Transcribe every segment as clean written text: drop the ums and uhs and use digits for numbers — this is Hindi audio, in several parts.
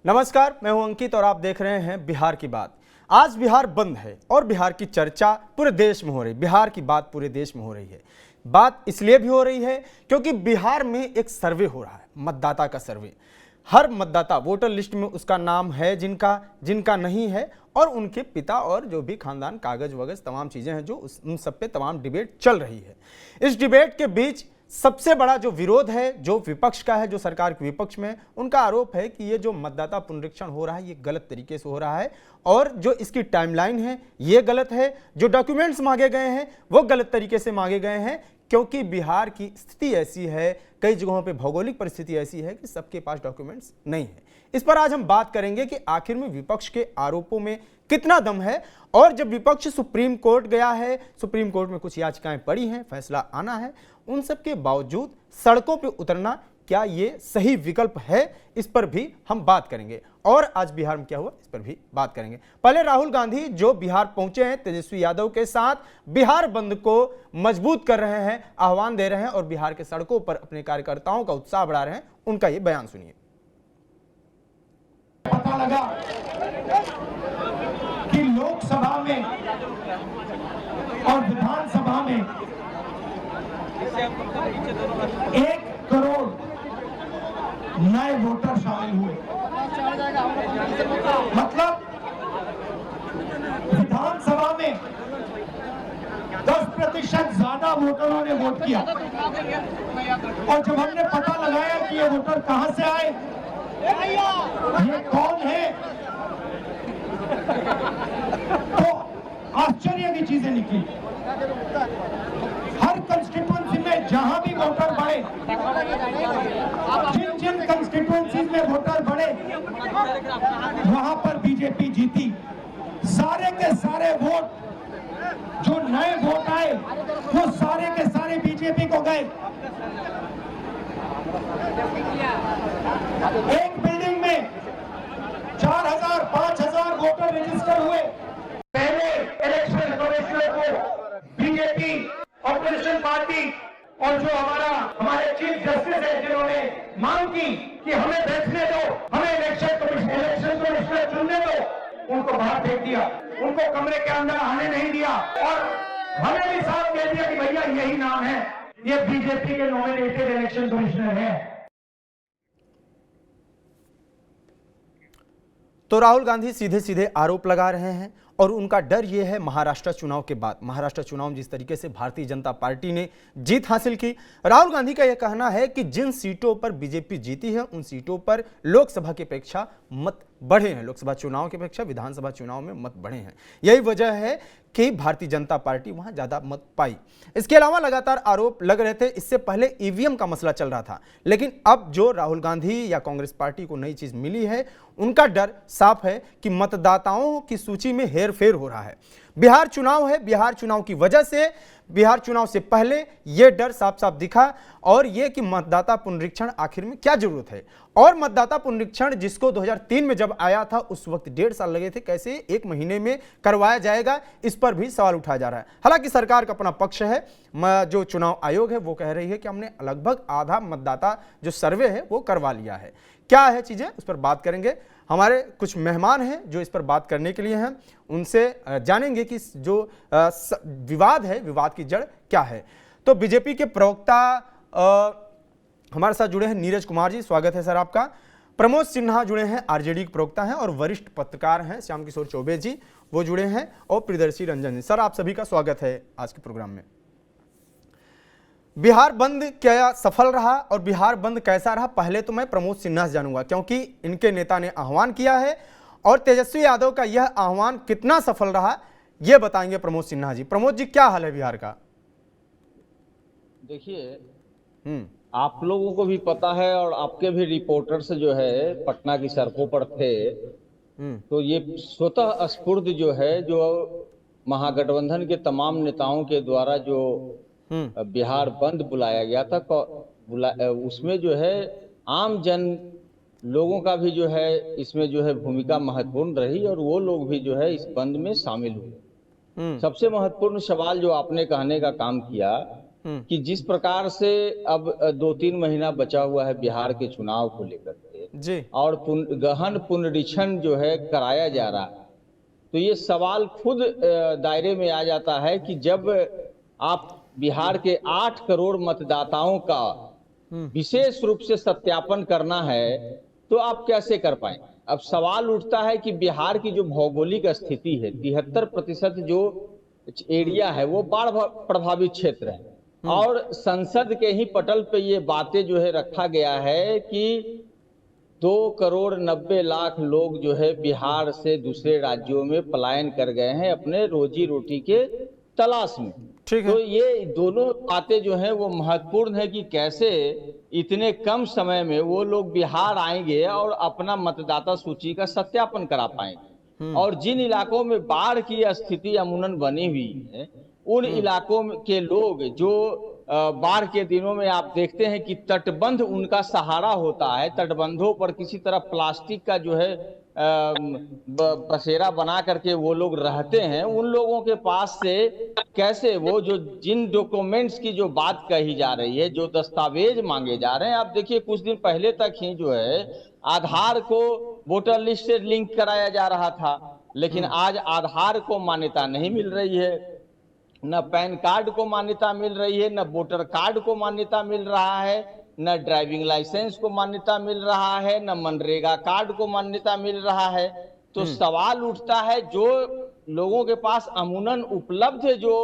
नमस्कार, मैं हूं अंकित और आप देख रहे हैं बिहार की बात। आज बिहार बंद है और बिहार की चर्चा पूरे देश में हो रही है। बिहार की बात पूरे देश में हो रही है। बात इसलिए भी हो रही है क्योंकि बिहार में एक सर्वे हो रहा है, मतदाता का सर्वे। हर मतदाता वोटर लिस्ट में उसका नाम है, जिनका नहीं है, और उनके पिता और जो भी खानदान कागज वगज तमाम चीजें हैं जो उन सब पे तमाम डिबेट चल रही है। इस डिबेट के बीच सबसे बड़ा जो विरोध है, जो विपक्ष का है, जो सरकार के विपक्ष में, उनका आरोप है कि ये जो मतदाता पुनरीक्षण हो रहा है ये गलत तरीके से हो रहा है और जो इसकी टाइमलाइन है ये गलत है। जो डॉक्यूमेंट्स मांगे गए हैं वो गलत तरीके से मांगे गए हैं क्योंकि बिहार की स्थिति ऐसी है, कई जगहों पे भौगोलिक परिस्थिति ऐसी है कि सबके पास डॉक्यूमेंट्स नहीं है। इस पर आज हम बात करेंगे कि आखिर में विपक्ष के आरोपों में कितना दम है और जब विपक्ष सुप्रीम कोर्ट गया है, सुप्रीम कोर्ट में कुछ याचिकाएं पड़ी हैं, फैसला आना है, उन सब के बावजूद सड़कों पे उतरना क्या ये सही विकल्प है, इस पर भी हम बात करेंगे। और आज बिहार में क्या हुआ इस पर भी बात करेंगे। पहले राहुल गांधी जो बिहार पहुंचे हैं तेजस्वी यादव के साथ, बिहार बंद को मजबूत कर रहे हैं, आह्वान दे रहे हैं और बिहार के सड़कों पर अपने कार्यकर्ताओं का उत्साह बढ़ा रहे हैं। उनका ये बयान सुनिए। पता लगा कि लोकसभा में और विधानसभा में 1 करोड़ नए वोटर शामिल हुए। मतलब विधानसभा में 10% ज्यादा वोटरों ने वोट किया। और जब हमने पता लगाया कि ये वोटर कहां से आए, ये कौन है, तो आश्चर्य की चीजें निकली। हर कंस्टिट्यूएंसी में जहां भी वोटर बढ़े, जिन जिन कंस्टिट्यूएंसी में वोटर बढ़े वहां पर बीजेपी जीती। सारे के सारे वोट जो नए वोट आए वो सारे के सारे बीजेपी को गए। एक बिल्डिंग में 4000 5000 वोटर रजिस्टर हुए। पहले इलेक्शन कमिश्नर को बीजेपी, ऑपोजिशन पार्टी और जो हमारे चीफ जस्टिस है जिन्होंने मांग की कि हमें बैठने दो, हमें इलेक्शन कमिश्नर चुनने दो, उनको बाहर फेंक दिया, उनको कमरे के अंदर आने नहीं दिया और हमें भी साफ कह दिया कि भैया यही नाम है, ये बीजेपी के नॉमिनेटेड इलेक्शन कमिश्नर है। तो राहुल गांधी सीधे सीधे आरोप लगा रहे हैं और उनका डर यह है महाराष्ट्र चुनाव के बाद। महाराष्ट्र चुनाव जिस तरीके से भारतीय जनता पार्टी ने जीत हासिल की, राहुल गांधी का यह कहना है कि जिन सीटों पर बीजेपी जीती है उन सीटों पर लोकसभा की अपेक्षा मत बढ़े हैं, लोकसभा चुनाव की अपेक्षा विधानसभा चुनाव में मत बढ़े हैं। यही वजह है कि भारतीय जनता पार्टी वहां ज्यादा मत पाई। इसके अलावा लगातार आरोप लग रहे थे, इससे पहले ईवीएम का मसला चल रहा था, लेकिन अब जो राहुल गांधी या कांग्रेस पार्टी को नई चीज मिली है, उनका डर साफ है कि मतदाताओं की सूची में हेरफेर हो रहा है। बिहार चुनाव है, बिहार चुनाव की वजह से, बिहार चुनाव से पहले यह डर साफ साफ दिखा और यह कि मतदाता पुनरीक्षण आखिर में क्या जरूरत है। और मतदाता पुनरीक्षण जिसको 2003 में जब आया था उस वक्त 1.5 साल लगे थे, कैसे 1 महीने में करवाया जाएगा, इस पर भी सवाल उठाया जा रहा है। हालांकि सरकार का अपना पक्ष है, जो चुनाव आयोग है वो कह रही है कि हमने लगभग आधा मतदाता जो सर्वे है वो करवा लिया है। क्या है चीजें, उस पर बात करेंगे। हमारे कुछ मेहमान हैं जो इस पर बात करने के लिए हैं, उनसे जानेंगे कि जो विवाद है, विवाद की जड़ क्या है। तो बीजेपी के प्रवक्ता हमारे साथ जुड़े हैं नीरज कुमार जी, स्वागत है सर आपका। प्रमोद सिन्हा जुड़े हैं, आरजेडी के प्रवक्ता हैं और वरिष्ठ पत्रकार हैं श्याम किशोर चौबे जी, वो जुड़े हैं, और प्रियदर्शी रंजन जी। सर आप सभी का स्वागत है आज के प्रोग्राम में। बिहार बंद क्या सफल रहा और बिहार बंद कैसा रहा, पहले तो मैं प्रमोद सिन्हा से जानूंगा क्योंकि इनके नेता ने आह्वान किया है और तेजस्वी यादव का यह आह्वान कितना सफल रहा यह बताएंगे प्रमोद सिन्हा जी। प्रमोद जी, क्या हाल है बिहार का? देखिए, आप लोगों को भी पता है और आपके भी रिपोर्टर्स जो है पटना की सड़कों पर थे, तो ये स्वतः स्फूर्त जो है, जो महागठबंधन के तमाम नेताओं के द्वारा जो बिहार बंद बुलाया गया था, उसमें जो है आम जन लोगों का भी जो है इसमें जो है भूमिका महत्वपूर्ण रही और वो लोग भी जो है इस बंद में शामिल हुए। सबसे महत्वपूर्ण सवाल जो आपने कहने का काम किया कि जिस प्रकार से अब 2-3 महीना बचा हुआ है बिहार के चुनाव को लेकर के, जी और गहन पुनरीक्षण जो है कराया जा रहा है। तो ये सवाल खुद दायरे में आ जाता है कि जब आप बिहार के 8 करोड़ मतदाताओं का विशेष रूप से सत्यापन करना है तो आप कैसे कर पाएंगे। अब सवाल उठता है कि बिहार की जो भौगोलिक स्थिति है, 73% जो एरिया है वो बाढ़ प्रभावित क्षेत्र है, और संसद के ही पटल पे ये बातें जो है रखा गया है कि 2,90,00,000 लोग जो है बिहार से दूसरे राज्यों में पलायन कर गए हैं अपने रोजी रोटी के तलाश में। ठीक है। तो ये दोनों बातें जो है वो महत्वपूर्ण है कि कैसे इतने कम समय में वो लोग बिहार आएंगे और अपना मतदाता सूची का सत्यापन करा पाएंगे। और जिन इलाकों में बाढ़ की स्थिति अमूनन बनी हुई है उन इलाकों के लोग जो बाढ़ के दिनों में आप देखते हैं कि तटबंध उनका सहारा होता है, तटबंधों पर किसी तरह प्लास्टिक का जो है बसेरा बना करके वो लोग रहते हैं, उन लोगों के पास से कैसे वो जो जिन डॉक्यूमेंट्स की जो बात कही जा रही है, जो दस्तावेज मांगे जा रहे हैं, आप देखिए कुछ दिन पहले तक ही जो है आधार को वोटर लिस्ट से लिंक कराया जा रहा था, लेकिन आज आधार को मान्यता नहीं मिल रही है, न पैन कार्ड को मान्यता मिल रही है, न वोटर कार्ड को मान्यता मिल रहा है, न ड्राइविंग लाइसेंस को मान्यता मिल रहा है, न मनरेगा कार्ड को मान्यता मिल रहा है। तो सवाल उठता है जो लोगों के पास अमूनन उपलब्ध जो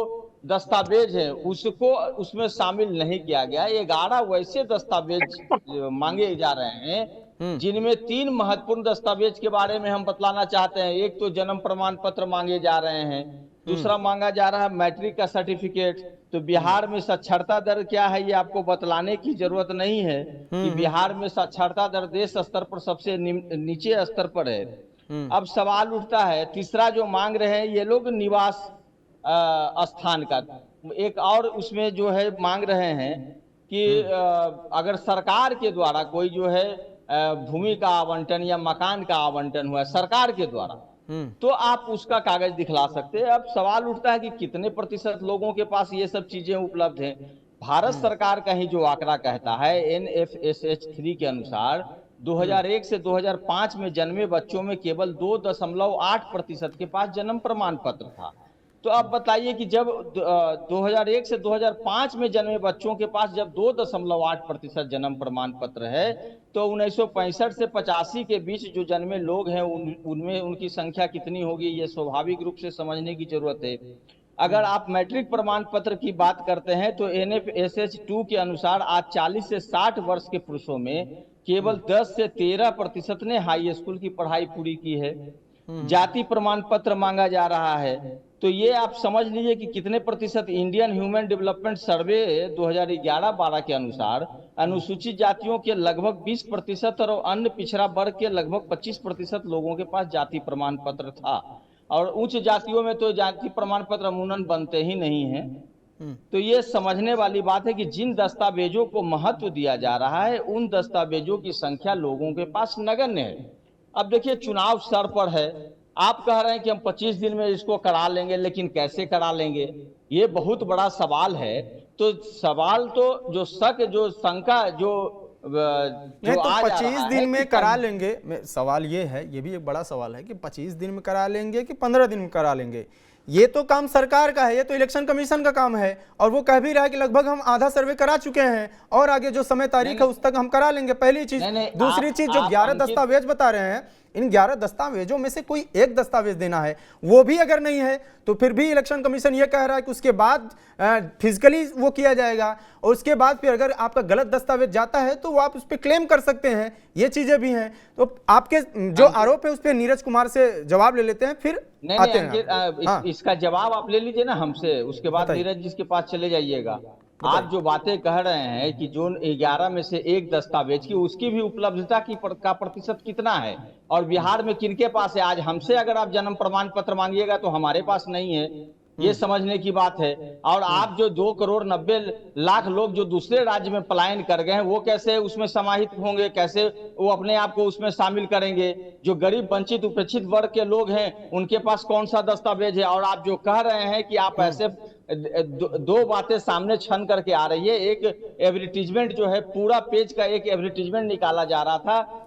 दस्तावेज है उसको उसमें शामिल नहीं किया गया। 11 वैसे दस्तावेज मांगे जा रहे हैं जिनमें 3 महत्वपूर्ण दस्तावेज के बारे में हम बतलाना चाहते हैं। एक तो जन्म प्रमाण पत्र मांगे जा रहे हैं, दूसरा मांगा जा रहा है मैट्रिक का सर्टिफिकेट। तो बिहार में साक्षरता दर क्या है ये आपको बतलाने की जरूरत नहीं है कि बिहार में साक्षरता दर देश स्तर पर सबसे नीचे स्तर पर है। अब सवाल उठता है तीसरा जो मांग रहे हैं ये लोग निवास स्थान का, एक और उसमें जो है मांग रहे हैं कि अगर सरकार के द्वारा कोई जो है भूमि का आवंटन या मकान का आवंटन हुआ सरकार के द्वारा तो आप उसका कागज दिखला सकते हैं। अब सवाल उठता है कि कितने प्रतिशत लोगों के पास ये सब चीजें उपलब्ध हैं। भारत सरकार का ही जो आंकड़ा कहता है NFSH 3 के अनुसार 2001 से 2005 में जन्मे बच्चों में केवल 2.8% के पास जन्म प्रमाण पत्र था। तो अब बताइए कि जब 2001 से 2005 में जन्मे बच्चों के पास जब 2.8% जन्म प्रमाण पत्र है तो 1965 से 85 के बीच जो जन्मे लोग हैं उनमें उनकी संख्या कितनी होगी ये स्वाभाविक रूप से समझने की जरूरत है। अगर आप मैट्रिक प्रमाण पत्र की बात करते हैं तो NFSH 2 के अनुसार आज 40 से 60 वर्ष के पुरुषों में केवल 10 से 13% ने हाई स्कूल की पढ़ाई पूरी की है। जाति प्रमाण पत्र मांगा जा रहा है तो ये आप समझ लीजिए कि कितने प्रतिशत। इंडियन ह्यूमन डेवलपमेंट सर्वे 2011-12 के अनुसार अनुसूचित जातियों के लगभग 20% और अन्य पिछड़ा वर्ग के लगभग 25% लोगों के पास जाति प्रमाण पत्र था। और उच्च जातियों में तो जाति प्रमाण पत्र अमूमन बनते ही नहीं है। तो ये समझने वाली बात है कि जिन दस्तावेजों को महत्व दिया जा रहा है उन दस्तावेजों की संख्या लोगों के पास नगण्य है। अब देखिए चुनाव सर पर है, आप कह रहे हैं कि हम 25 दिन में इसको करा लेंगे, लेकिन कैसे करा लेंगे ये बहुत बड़ा सवाल है। तो सवाल तो जो शक जो शंका जो नहीं तो 25 दिन में करा लेंगे, सवाल ये है, ये भी एक बड़ा सवाल है कि 25 दिन में करा लेंगे कि 15 दिन में करा लेंगे। ये तो काम सरकार का है, ये तो इलेक्शन कमीशन का काम है और वो कह भी रहा है कि लगभग हम आधा सर्वे करा चुके हैं और आगे जो समय तारीख है उस तक हम करा लेंगे। पहली चीज। दूसरी चीज जो 11 दस्तावेज बता रहे हैं इन 11 दस्तावेजों में से कोई एक दस्तावेज देना है, वो भी अगर नहीं है तो फिर भी इलेक्शन कमीशन ये कह रहा है कि उसके बाद फिजिकली वो किया जाएगा और उसके बाद फिर अगर आपका गलत दस्तावेज जाता है तो वो आप उस पर क्लेम कर सकते हैं। ये चीजें भी हैं। तो आपके जो आरोप है उस पर नीरज कुमार से जवाब ले लेते हैं, फिर आते हैं। इसका जवाब आप ले लीजिए ना हमसे, उसके बाद नीरज जी के पास चले जाइएगा। आप जो बातें कह रहे हैं कि जो 11 में से एक दस्तावेज की उसकी भी उपलब्धता का प्रतिशत कितना है और बिहार में किनके पास है। आज हमसे अगर आप जन्म प्रमाण पत्र मांगिएगा तो हमारे पास नहीं है, ये समझने की बात है। और आप जो 2,90,00,000 लोग जो दूसरे राज्य में पलायन कर गए हैं वो कैसे उसमें समाहित होंगे, कैसे वो अपने आप को उसमें शामिल करेंगे। जो गरीब वंचित उपेक्षित वर्ग के लोग हैं उनके पास कौन सा दस्तावेज है। और आप जो कह रहे हैं कि आप ऐसे दो बातें सामने छन करके आ रही है। एक एडवर्टीजमेंट जो है, पूरा पेज का एक एडवर्टीजमेंट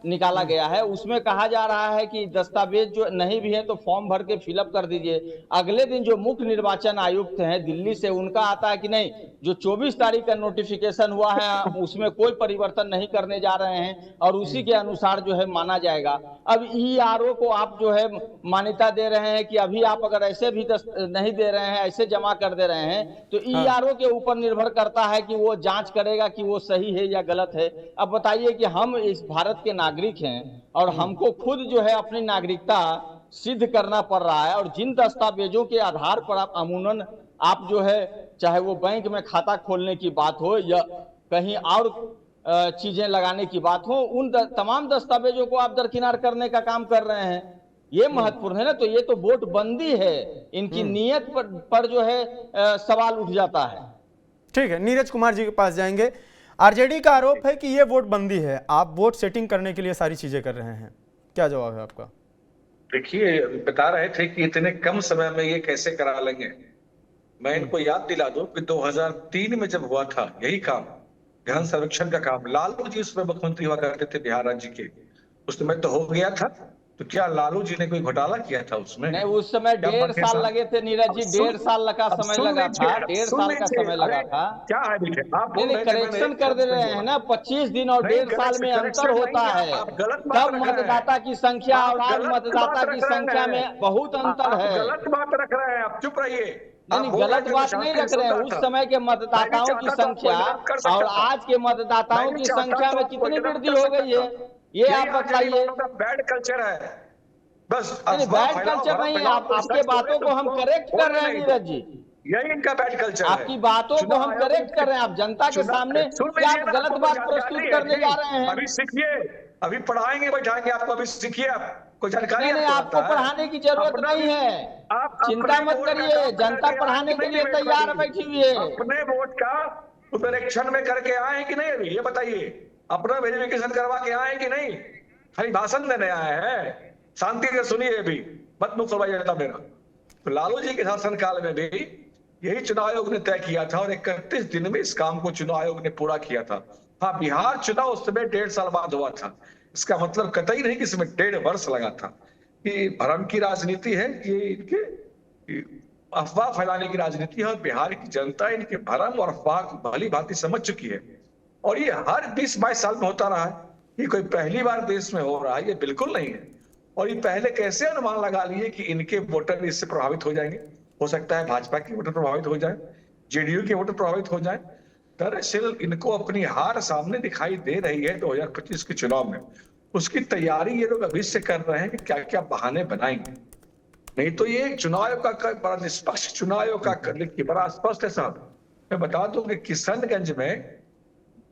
निकाला गया है। उसमें कहा जा रहा है कि दस्तावेज जो नहीं भी है तो फॉर्म भर के फिलअप कर दीजिए। अगले दिन जो मुख्य निर्वाचन आयुक्त हैं दिल्ली से, उनका आता है कि नहीं, जो 24 तारीख का नोटिफिकेशन हुआ है उसमें कोई परिवर्तन नहीं करने जा रहे हैं और उसी के अनुसार जो है माना जाएगा। अब ईआरओ को आप जो है मान्यता दे रहे हैं कि अभी आप अगर ऐसे भी नहीं दे रहे हैं, ऐसे जमा कर दे रहे हैं, तो ईआरओ के ऊपर निर्भर करता है कि वो जांच करेगा कि वो सही है या गलत है। अब बताइए कि हम इस भारत के नागरिक हैं और हमको खुद जो है अपनी नागरिकता सिद्ध करना पड़ रहा है, और जिन दस्तावेजों के आधार पर आप अमूमन आप जो है, चाहे वो बैंक में खाता खोलने की बात हो या कहीं और चीजें लगाने की बात हो, उन तमाम दस्तावेजों को आप दरकिनार करने का काम कर रहे हैं। ये महत्वपूर्ण है ना। तो ये तो वोट बंदी है, इनकी नीयत पर जो है सवाल उठ जाता है। ठीक है, नीरज कुमार जी के पास जाएंगे। आरजेडी का आरोप है कि ये वोट बंदी है, आप वोट सेटिंग करने के लिए सारी चीजें कर रहे हैं, क्या जवाब है आपका? देखिए, बता रहे थे कि इतने कम समय में ये कैसे करा लेंगे। मैं इनको याद दिला दूं कि 2003 में जब हुआ था यही काम, गहन सर्वेक्षण का काम, लालू जी उसमें मुख्यमंत्री हुआ करते थे बिहार राज्य के, उस समय तो हो गया था। तो क्या लालू जी ने कोई घोटाला किया था उसमें? नहीं, उस समय 1.5 साल लगे थे नीरज जी, 1.5 साल का समय लगा था, 1.5 साल का समय लगा था। क्या है बेटे, आप नहीं, करेक्शन कर दे रहे हैं ना, 25 दिन और 1.5 साल में अंतर होता है। तब मतदाता की संख्या और आज मतदाता की संख्या में बहुत अंतर है। गलत बात रख रहे हैं, आप चुप रहिए। नहीं, गलत बात नहीं रख रहे हैं। उस समय के मतदाताओं की संख्या और आज के मतदाताओं की संख्या में कितनी वृद्धि हो गई है, ये आप बताइए। बैड कल्चर है बस। बैड कल्चर नहीं है, आपके बातों को हम करेक्ट कर रहे हैं नीरज जी। यही इनका बैड कल्चर है। आपकी बातों को हम करेक्ट कर रहे हैं। आप जनता के सामने क्या आप गलत बात प्रस्तुत करने जा रहे हैं? अभी सीखिए, अभी पढ़ाएंगे, बैठाएंगे आपको, अभी सीखिए, आप कोई जानकारी नहीं, आपको पढ़ाने की जरूरत नहीं है, चिंता मत करिए, जनता पढ़ाने के लिए तैयार बैठी हुई है। अपने वोट का इलेक्शन में करके आए कि नहीं, अभी ये बताइए। अपना वेरिफिकेशन करवा के आए कि नहीं? खाली भाषण देने आए हैं? शांति से सुनिए, अभी मत मुख करवाइए मेरा। तो लालू जी के शासनकाल में भी यही चुनाव आयोग ने तय किया था और 31 दिन में इस काम को चुनाव आयोग ने पूरा किया था। हाँ, बिहार चुनाव उस समय 1.5 साल बाद हुआ था। इसका मतलब कतई नहीं कि इसमें 1.5 वर्ष लगा था। कि भ्रम की राजनीति है, ये इनके अफवाह फैलाने की राजनीति है, और बिहार की जनता इनके भ्रम और अफवाह को भली भांति समझ चुकी है। और ये हर 20-22 साल में होता रहा है, ये कोई पहली बार देश में हो रहा है, ये बिल्कुल नहीं है। और ये पहले कैसे अनुमान लगा लिए कि इनके वोटर इससे प्रभावित हो जाएंगे? हो सकता है भाजपा के वोटर प्रभावित हो जाए, जेडीयू के वोटर प्रभावित हो जाए। दरअसल इनको अपनी हार सामने दिखाई दे रही है 2025 के चुनाव में। उसकी तैयारी ये लोग अभी से कर रहे हैं कि क्या क्या बहाने बनाएंगे। नहीं तो ये चुनाव आयोग का बड़ा निष्पक्ष चुनाव आयोग का लिखिए, बड़ा स्पष्ट है साहब। मैं बता दूं कि किशनगंज में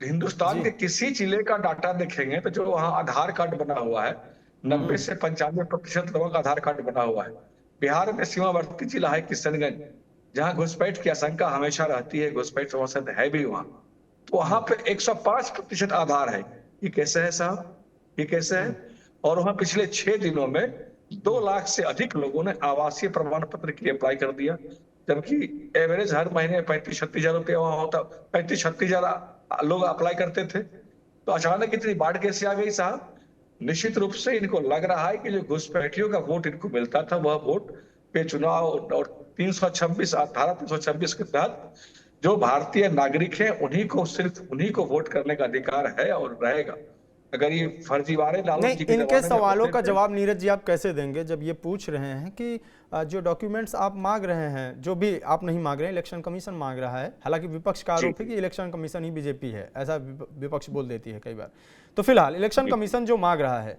हिंदुस्तान के किसी जिले का डाटा देखेंगे तो जो वहां आधार कार्ड बना हुआ है, 90 से 95% लोगों का आधार कार्ड बना हुआ है। बिहार में सीमावर्ती जिला है किशनगंज, जहां घुसपैठ की आशंका हमेशा रहती है, घुसपैठ समस्या है भी वहां। तो वहां पे 105% आधार है। ये कैसे है साहब, ये कैसे है? और वहां पिछले 6 दिनों में 2 लाख से अधिक लोगों ने आवासीय प्रमाण पत्र के लिए अप्लाई कर दिया, जबकि एवरेज हर महीने 35-36 हजार रुपया वहां होता, 35-36 हजार लोग अप्लाई करते थे। तो अचानक इतनी बाढ़ कैसे आ गई साहब? निश्चित रूप से इनको लग रहा है कि जो घुसपैठियों का वोट इनको मिलता था, वह वोट पे चुनाव और 326 धारा 326 के तहत जो भारतीय नागरिक हैं उन्हीं को, सिर्फ उन्हीं को वोट करने का अधिकार है और रहेगा। अगर ये फर्जीवाड़े लालू जी इनके सवालों का जवाब नीरज जी आप कैसे देंगे जब ये पूछ रहे हैं कि जो डॉक्यूमेंट्स आप मांग रहे हैं, जो भी आप नहीं मांग रहे हैं, इलेक्शन कमीशन मांग रहा है। हालांकि विपक्ष का आरोप है कि इलेक्शन कमीशन ही बीजेपी है, ऐसा विपक्ष बोल देती है कई बार। तो फिलहाल इलेक्शन कमीशन जो मांग रहा है,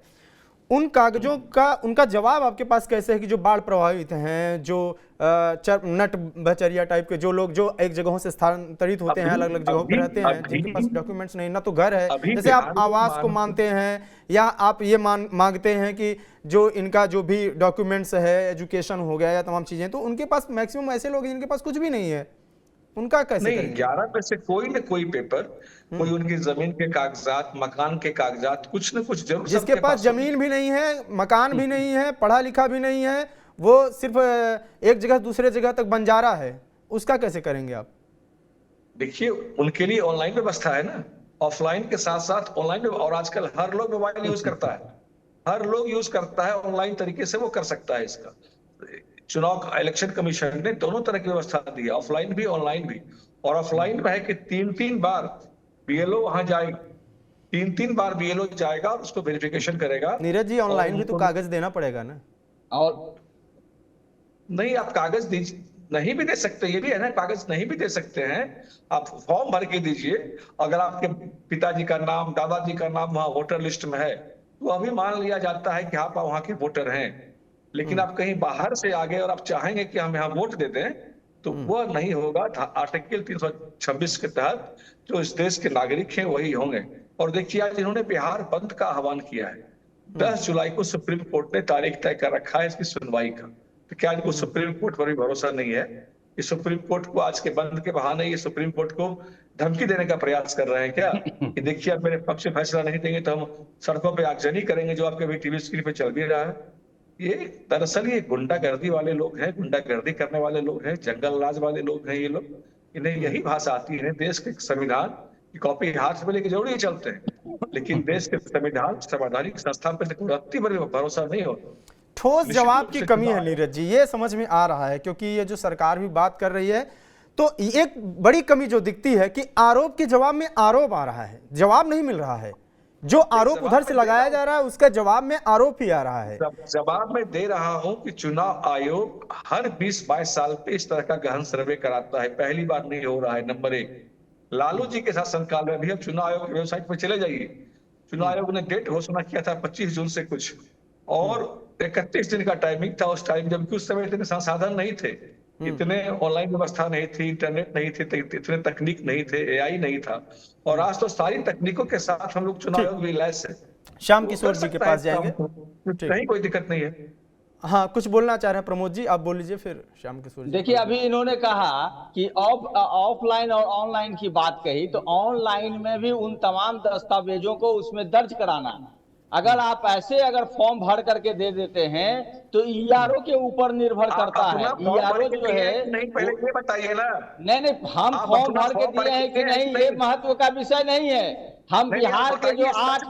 उन कागजों का उनका जवाब आपके पास कैसे है कि जो बाढ़ प्रभावित हैं, जो नट बचरिया टाइप के जो लोग जो एक जगहों से स्थानांतरित होते हैं, अलग अलग जगहों पर रहते हैं, जिनके पास डॉक्यूमेंट्स नहीं, ना तो घर है, जैसे आप आवास को मानते हैं, या आप ये मांगते हैं कि जो इनका जो भी डॉक्यूमेंट्स है, एजुकेशन हो गया या तमाम चीजें, तो उनके पास मैक्सिमम ऐसे लोग हैं जिनके पास कुछ भी नहीं है, उनका कैसे नहीं? 11 में से कोई न कोई पेपर, कोई उनकी जमीन के कागजात, मकान के कागजात, कुछ न कुछ जरूर। जिसके पास जमीन भी नहीं है, मकान भी नहीं है, पढ़ा लिखा भी नहीं है, वो सिर्फ एक जगह दूसरे जगह तक बंजारा है, उसका कैसे करेंगे आप? देखिए, उनके लिए ऑनलाइन व्यवस्था है ना, ऑफलाइन के साथ साथ ऑनलाइन, और आजकल हर लोग मोबाइल यूज करता है, हर लोग यूज करता है, ऑनलाइन तरीके से वो कर सकता है इसका। चुनाव इलेक्शन कमीशन ने दोनों तरह की व्यवस्था दी है, ऑफलाइन भी ऑनलाइन भी। और ऑफलाइन में है कि 3-3 बार बीएलओ वहां जाएगा, 3-3 बार बीएलओ जाएगा और उसको वेरिफिकेशन करेगा। नीरज जी, ऑनलाइन भी तो कागज देना पड़ेगा ना? और नहीं, आप कागज दीजिए, नहीं भी दे सकते, ये भी है ना, कागज नहीं भी दे सकते हैं, आप फॉर्म भर के दीजिए। अगर आपके पिताजी का नाम, दादाजी का नाम वहां वोटर लिस्ट में है तो अभी मान लिया जाता है कि आप वहां के वोटर हैं। लेकिन आप कहीं बाहर से आ गए और आप चाहेंगे कि हम यहाँ वोट दे दें तो वह नहीं होगा। आर्टिकल 326 के तहत जो इस देश के नागरिक हैं वही होंगे। और देखिए, आज इन्होंने बिहार बंद का आह्वान किया है, 10 जुलाई को सुप्रीम कोर्ट ने तारीख तय कर रखा है इसकी सुनवाई का। तो क्या इनको सुप्रीम कोर्ट पर भी भरोसा नहीं है? ये सुप्रीम कोर्ट को आज के बंद के बहाने ये सुप्रीम कोर्ट को धमकी देने का प्रयास कर रहे हैं क्या, कि देखिए आप मेरे पक्ष में फैसला नहीं देंगे तो हम सड़कों पे आगजनी करेंगे, जो आपके भी टीवी स्क्रीन पे चल भी रहा है। ये दरअसल ये गुंडागर्दी वाले लोग हैं, गुंडागर्दी करने वाले लोग हैं, जंगल राज वाले लोग हैं ये लोग। इन्हें यही भाषा आती है, देश के संविधान की कॉपी हाथ में लेके जरूर ही चलते हैं, लेकिन देश के संविधान संवैधानिक संस्था पे रत्ती भर भरोसा नहीं होता। ठोस जवाब की कमी है नीरज जी, ये समझ में आ रहा है, क्योंकि ये जो सरकार भी बात कर रही है तो एक बड़ी कमी जो दिखती है कि आरोप के जवाब में आरोप आ रहा है, जवाब नहीं मिल रहा है। जो आरोप उधर से लगाया जा रहा है उसका जवाब में आरोप ही आ रहा है। जवाब में दे रहा हूं कि चुनाव आयोग हर 20-22 साल पे इस तरह का गहन सर्वे कराता है, पहली बार नहीं हो रहा है। नंबर 1, लालू जी के शासनकाल में भी, अब चुनाव आयोग की वेबसाइट पर चले जाइए, चुनाव आयोग ने डेट घोषणा किया था 25 जून से कुछ, और 31 दिन का टाइमिंग था उस टाइम, जबकि उस समय इतने संसाधन नहीं थे, इतने ऑनलाइन व्यवस्था नहीं थी, इंटरनेट नहीं थे, इतने तकनीक नहीं थे, एआई नहीं था। और आज तो सारी तकनीकों के साथ हम लोग चुनाव आयोग भी लैस है। श्याम किशोर जी के पास जाएंगे, कहीं कोई दिक्कत नहीं है। हाँ, कुछ बोलना चाह रहे हैं प्रमोद जी, आप बोल लीजिए, फिर श्याम किशोर जी। देखिए, अभी इन्होंने कहा कि ऑफलाइन और ऑनलाइन की बात कही, तो ऑनलाइन में भी उन तमाम दस्तावेजों को उसमें दर्ज कराना, अगर आप ऐसे अगर फॉर्म भर करके दे देते हैं तो ईआरओ के ऊपर निर्भर करता है। ईआरओ जो है, नहीं, पहले ये बताइए ना। नहीं, हम फॉर्म भर के दिए हैं कि नहीं, ये महत्व का विषय नहीं है। हम बिहार के जो 8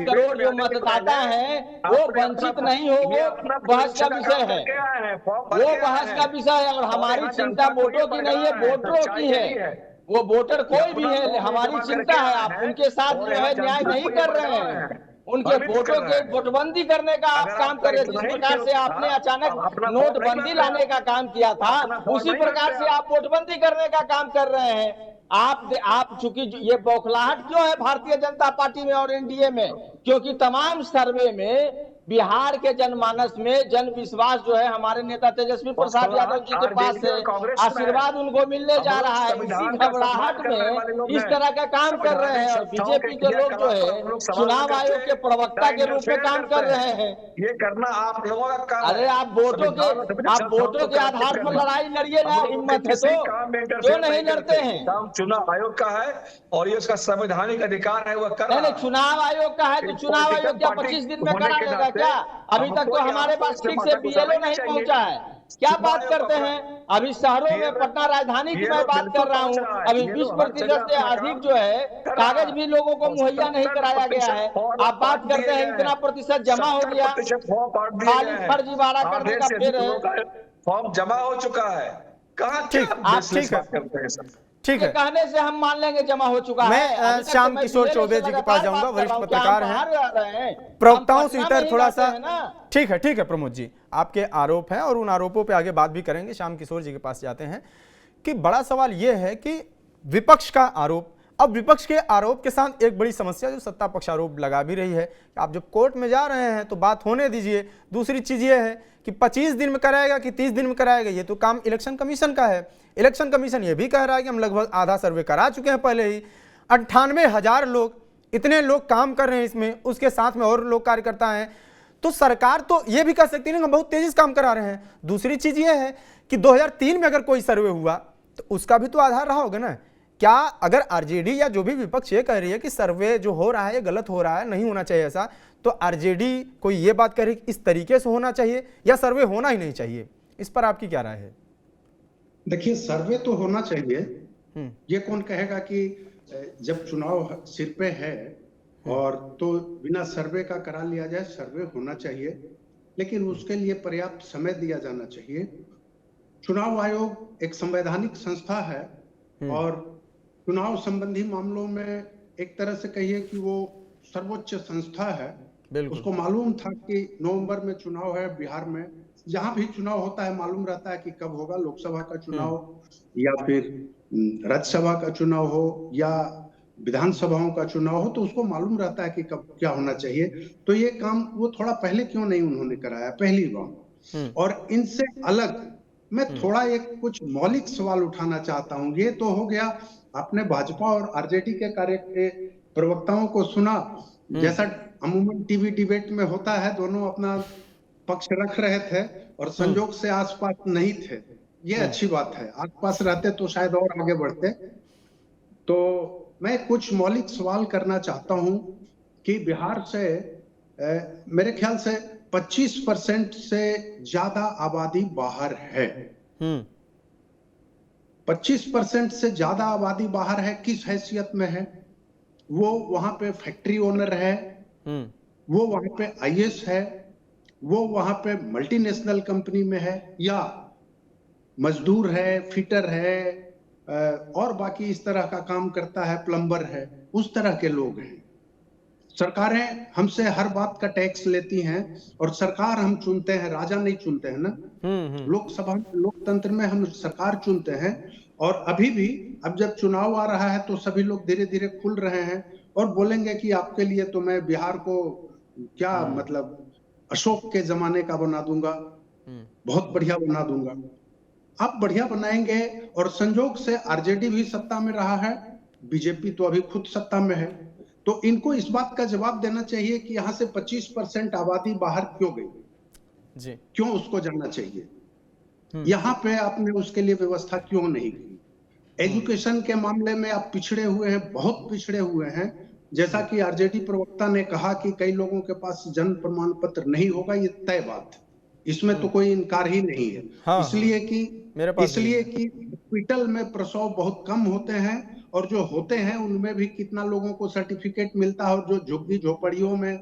करोड़ जो मतदाता हैं वो वंचित नहीं हो, वो बहस का विषय है, वो बहस का विषय है। और हमारी चिंता वोटों की नहीं है, वोटरों की है। वो वोटर कोई भी है, हमारी चिंता है। आप उनके साथ जो है न्याय नहीं कर रहे हैं, उनके वोटों के वोटबंदी करने का आप काम कर रहे हैं। जिस प्रकार से आपने अचानक नोटबंदी लाने का काम किया था, उसी प्रकार से आप वोटबंदी करने का काम कर रहे हैं। आप चूंकि ये बौखलाहट क्यों है भारतीय जनता पार्टी में और एनडीए में, क्योंकि तमाम सर्वे में बिहार के जनमानस में जन विश्वास जो है हमारे नेता तेजस्वी प्रसाद यादव जी के पास है, आशीर्वाद उनको मिलने जा रहा है। इसी घबराहट में इस तरह का काम कर रहे हैं। और बीजेपी के लोग जो है चुनाव आयोग के प्रवक्ता के रूप में काम कर रहे हैं। ये करना आप लोगों का काम। अरे आप वोटों के आधार पर लड़ाई लड़िए ना, हिम्मत है तो क्यों नहीं लड़ते हैं? काम चुनाव आयोग का है और ये उसका संवैधानिक अधिकार है, वह कर रहा है। नहीं, चुनाव आयोग का है तो चुनाव आयोग क्या 25 दिन में करा लेगा क्या? अभी तक तो हमारे पास ठीक से बीएलओ नहीं पहुंचा है। क्या बात करते हैं? अभी शहरों में, पटना राजधानी की मैं बात कर रहा हूं, अभी 20% से अधिक जो है कागज भी लोगों को मुहैया नहीं कराया गया है। आप बात करते हैं इतना प्रतिशत जमा हो गया, खाली फर्जीवाड़ा करने का फिर है। फॉर्म जमा हो चुका है, कहाँ आप ठीक है, ठीक है, कहने से हम मान लेंगे जमा हो चुका है। मैं श्याम किशोर चौबे जी के पास जाऊंगा, वरिष्ठ पत्रकार हैं, प्रवक्ताओं से इतर थोड़ा सा। ठीक है प्रमोद जी, आपके आरोप हैं और उन आरोपों पे आगे बात भी करेंगे। श्याम किशोर जी के पास जाते हैं कि बड़ा सवाल यह है कि विपक्ष का आरोप, अब विपक्ष के आरोप के साथ एक बड़ी समस्या जो सत्ता पक्ष आरोप लगा भी रही है, आप जब कोर्ट में जा रहे हैं तो बात होने दीजिए। दूसरी चीज ये है कि 25 दिन में कराएगा कि 30 दिन में कराएगा, ये तो काम इलेक्शन कमीशन का है। इलेक्शन कमीशन ये भी कह रहा है कि हम लगभग आधा सर्वे करा चुके हैं पहले ही। 98,000 लोग, इतने लोग काम कर रहे हैं इसमें, उसके साथ में और लोग कार्यकर्ता हैं, तो सरकार तो ये भी कह सकती है हम बहुत तेजी से काम करा रहे हैं। दूसरी चीज ये है कि 2003 में अगर कोई सर्वे हुआ तो उसका भी तो आधार रहा होगा ना। क्या अगर आरजेडी या जो भी विपक्ष ये कह रही है कि सर्वे जो हो रहा है ये गलत हो रहा है, नहीं होना चाहिए ऐसा, तो आरजेडी कोई ये बात कह रही है कि इस तरीके से होना चाहिए या सर्वे होना ही नहीं चाहिए, इस पर आपकी क्या राय है? देखिए, सर्वे तो होना चाहिए। ये कौन कहेगा कि जब चुनाव सिर पे है और तो बिना सर्वे का करा लिया जाए? सर्वे होना चाहिए, लेकिन उसके लिए पर्याप्त समय दिया जाना चाहिए। चुनाव आयोग एक संवैधानिक संस्था है और चुनाव संबंधी मामलों में एक तरह से कहिए कि वो सर्वोच्च संस्था है। उसको मालूम था कि नवंबर में चुनाव है बिहार में। जहां भी चुनाव होता है मालूम रहता है कि कब होगा, लोकसभा का चुनाव या फिर राज्यसभा का चुनाव हो या विधानसभाओं का चुनाव हो, तो उसको मालूम रहता है कि कब क्या होना चाहिए। तो ये काम वो थोड़ा पहले क्यों नहीं उन्होंने कराया पहली बार। और इनसे अलग मैं थोड़ा एक कुछ मौलिक सवाल उठाना चाहता हूं। ये तो हो गया, आपने भाजपा और आरजेडी के प्रवक्ताओं को सुना, जैसा अमूमन टीवी डिबेट में होता है, दोनों अपना पक्ष रख रहे थे और संजोग से आसपास नहीं थे। ये अच्छी बात है, आसपास रहते तो शायद और आगे बढ़ते। तो मैं कुछ मौलिक सवाल करना चाहता हूं कि बिहार से मेरे ख्याल से 25% से ज्यादा आबादी बाहर है। 25% से ज्यादा आबादी बाहर है। किस हैसियत में है? वो वहां पे फैक्ट्री ओनर है, वो वहां पे आईएएस है, वो वहां पे मल्टीनेशनल कंपनी में है, या मजदूर है, फिटर है, और बाकी इस तरह का काम करता है, प्लम्बर है, उस तरह के लोग हैं। सरकारें हमसे हर बात का टैक्स लेती हैं और सरकार हम चुनते हैं, राजा नहीं चुनते हैं ना। लोकसभा लोकतंत्र में हम सरकार चुनते हैं। और अभी भी अब जब चुनाव आ रहा है तो सभी लोग धीरे धीरे खुल रहे हैं और बोलेंगे कि आपके लिए तो मैं बिहार को क्या मतलब अशोक के जमाने का बना दूंगा, बहुत बढ़िया बना दूंगा। आप बढ़िया बनाएंगे और संजोग से आरजेडी भी सत्ता में रहा है, बीजेपी तो अभी खुद सत्ता में है, तो इनको इस बात का जवाब देना चाहिए कि यहां से 25% आबादी बाहर क्यों गई जी? क्यों उसको जाना चाहिए? यहां पे आपने उसके लिए व्यवस्था क्यों नहीं की? एजुकेशन के मामले में आप पिछड़े हुए हैं, बहुत पिछड़े हुए हैं। जैसा कि आरजेडी प्रवक्ता ने कहा कि कई लोगों के पास जन्म प्रमाण पत्र नहीं होगा, ये तय बात है, इसमें तो कोई इनकार ही नहीं है। इसलिए कि हॉस्पिटल में प्रसव बहुत कम होते हैं और जो होते हैं उनमें भी कितना लोगों को सर्टिफिकेट मिलता है, और जो झुग्गी झोपड़ियों में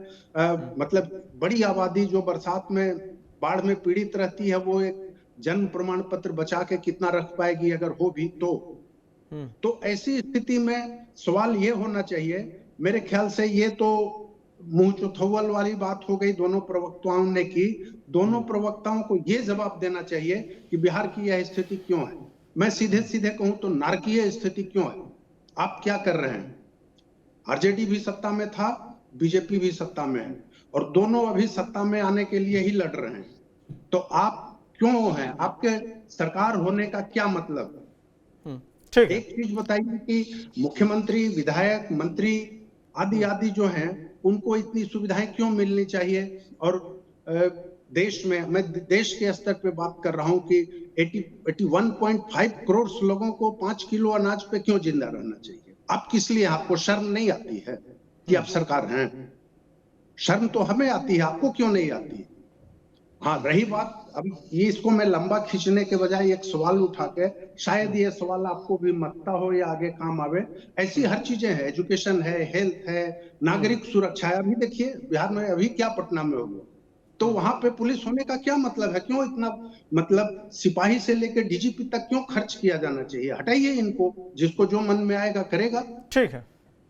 मतलब बड़ी आबादी जो बरसात में बाढ़ में पीड़ित रहती है, वो एक जन्म प्रमाण पत्र बचा के कितना रख पाएगी अगर हो भी तो ऐसी स्थिति में सवाल ये होना चाहिए, मेरे ख्याल से ये तो मुंह चौथौल वाली बात हो गई दोनों प्रवक्ताओं ने की। दोनों प्रवक्ताओं को ये जवाब देना चाहिए कि बिहार की यह स्थिति क्यों है। मैं सीधे सीधे कहूं तो नारकीय स्थिति क्यों है? आप क्या कर रहे हैं? आरजेडी भी सत्ता में था, बीजेपी भी सत्ता में है, और दोनों अभी सत्ता में आने के लिए ही लड़ रहे हैं। तो आप क्यों हैं? आपके सरकार होने का क्या मतलब? एक चीज बताइए कि मुख्यमंत्री, विधायक, मंत्री आदि जो हैं, उनको इतनी सुविधाएं क्यों मिलनी चाहिए? और देश में, मैं देश के स्तर पे बात कर रहा हूं कि 81.5 करोड़ लोगों को 5 किलो अनाज पे क्यों जिंदा रहना चाहिए? आप किस लिए? आपको शर्म नहीं आती है कि आप सरकार हैं? शर्म तो हमें आती है, आपको क्यों नहीं आती? हाँ, रही बात, अब ये इसको मैं लंबा खींचने के बजाय एक सवाल उठा के, शायद ये सवाल आपको भी मत्ता हो या आगे काम आवे। ऐसी हर चीजें हैं, एजुकेशन है, हेल्थ है, नागरिक सुरक्षा है। अभी देखिए बिहार में अभी क्या पटना में हो गया, तो वहां पे पुलिस होने का क्या मतलब है? क्यों इतना मतलब सिपाही से लेकर डीजीपी तक क्यों खर्च किया जाना चाहिए? हटाइए इनको, जिसको जो मन में आएगा करेगा। ठीक है,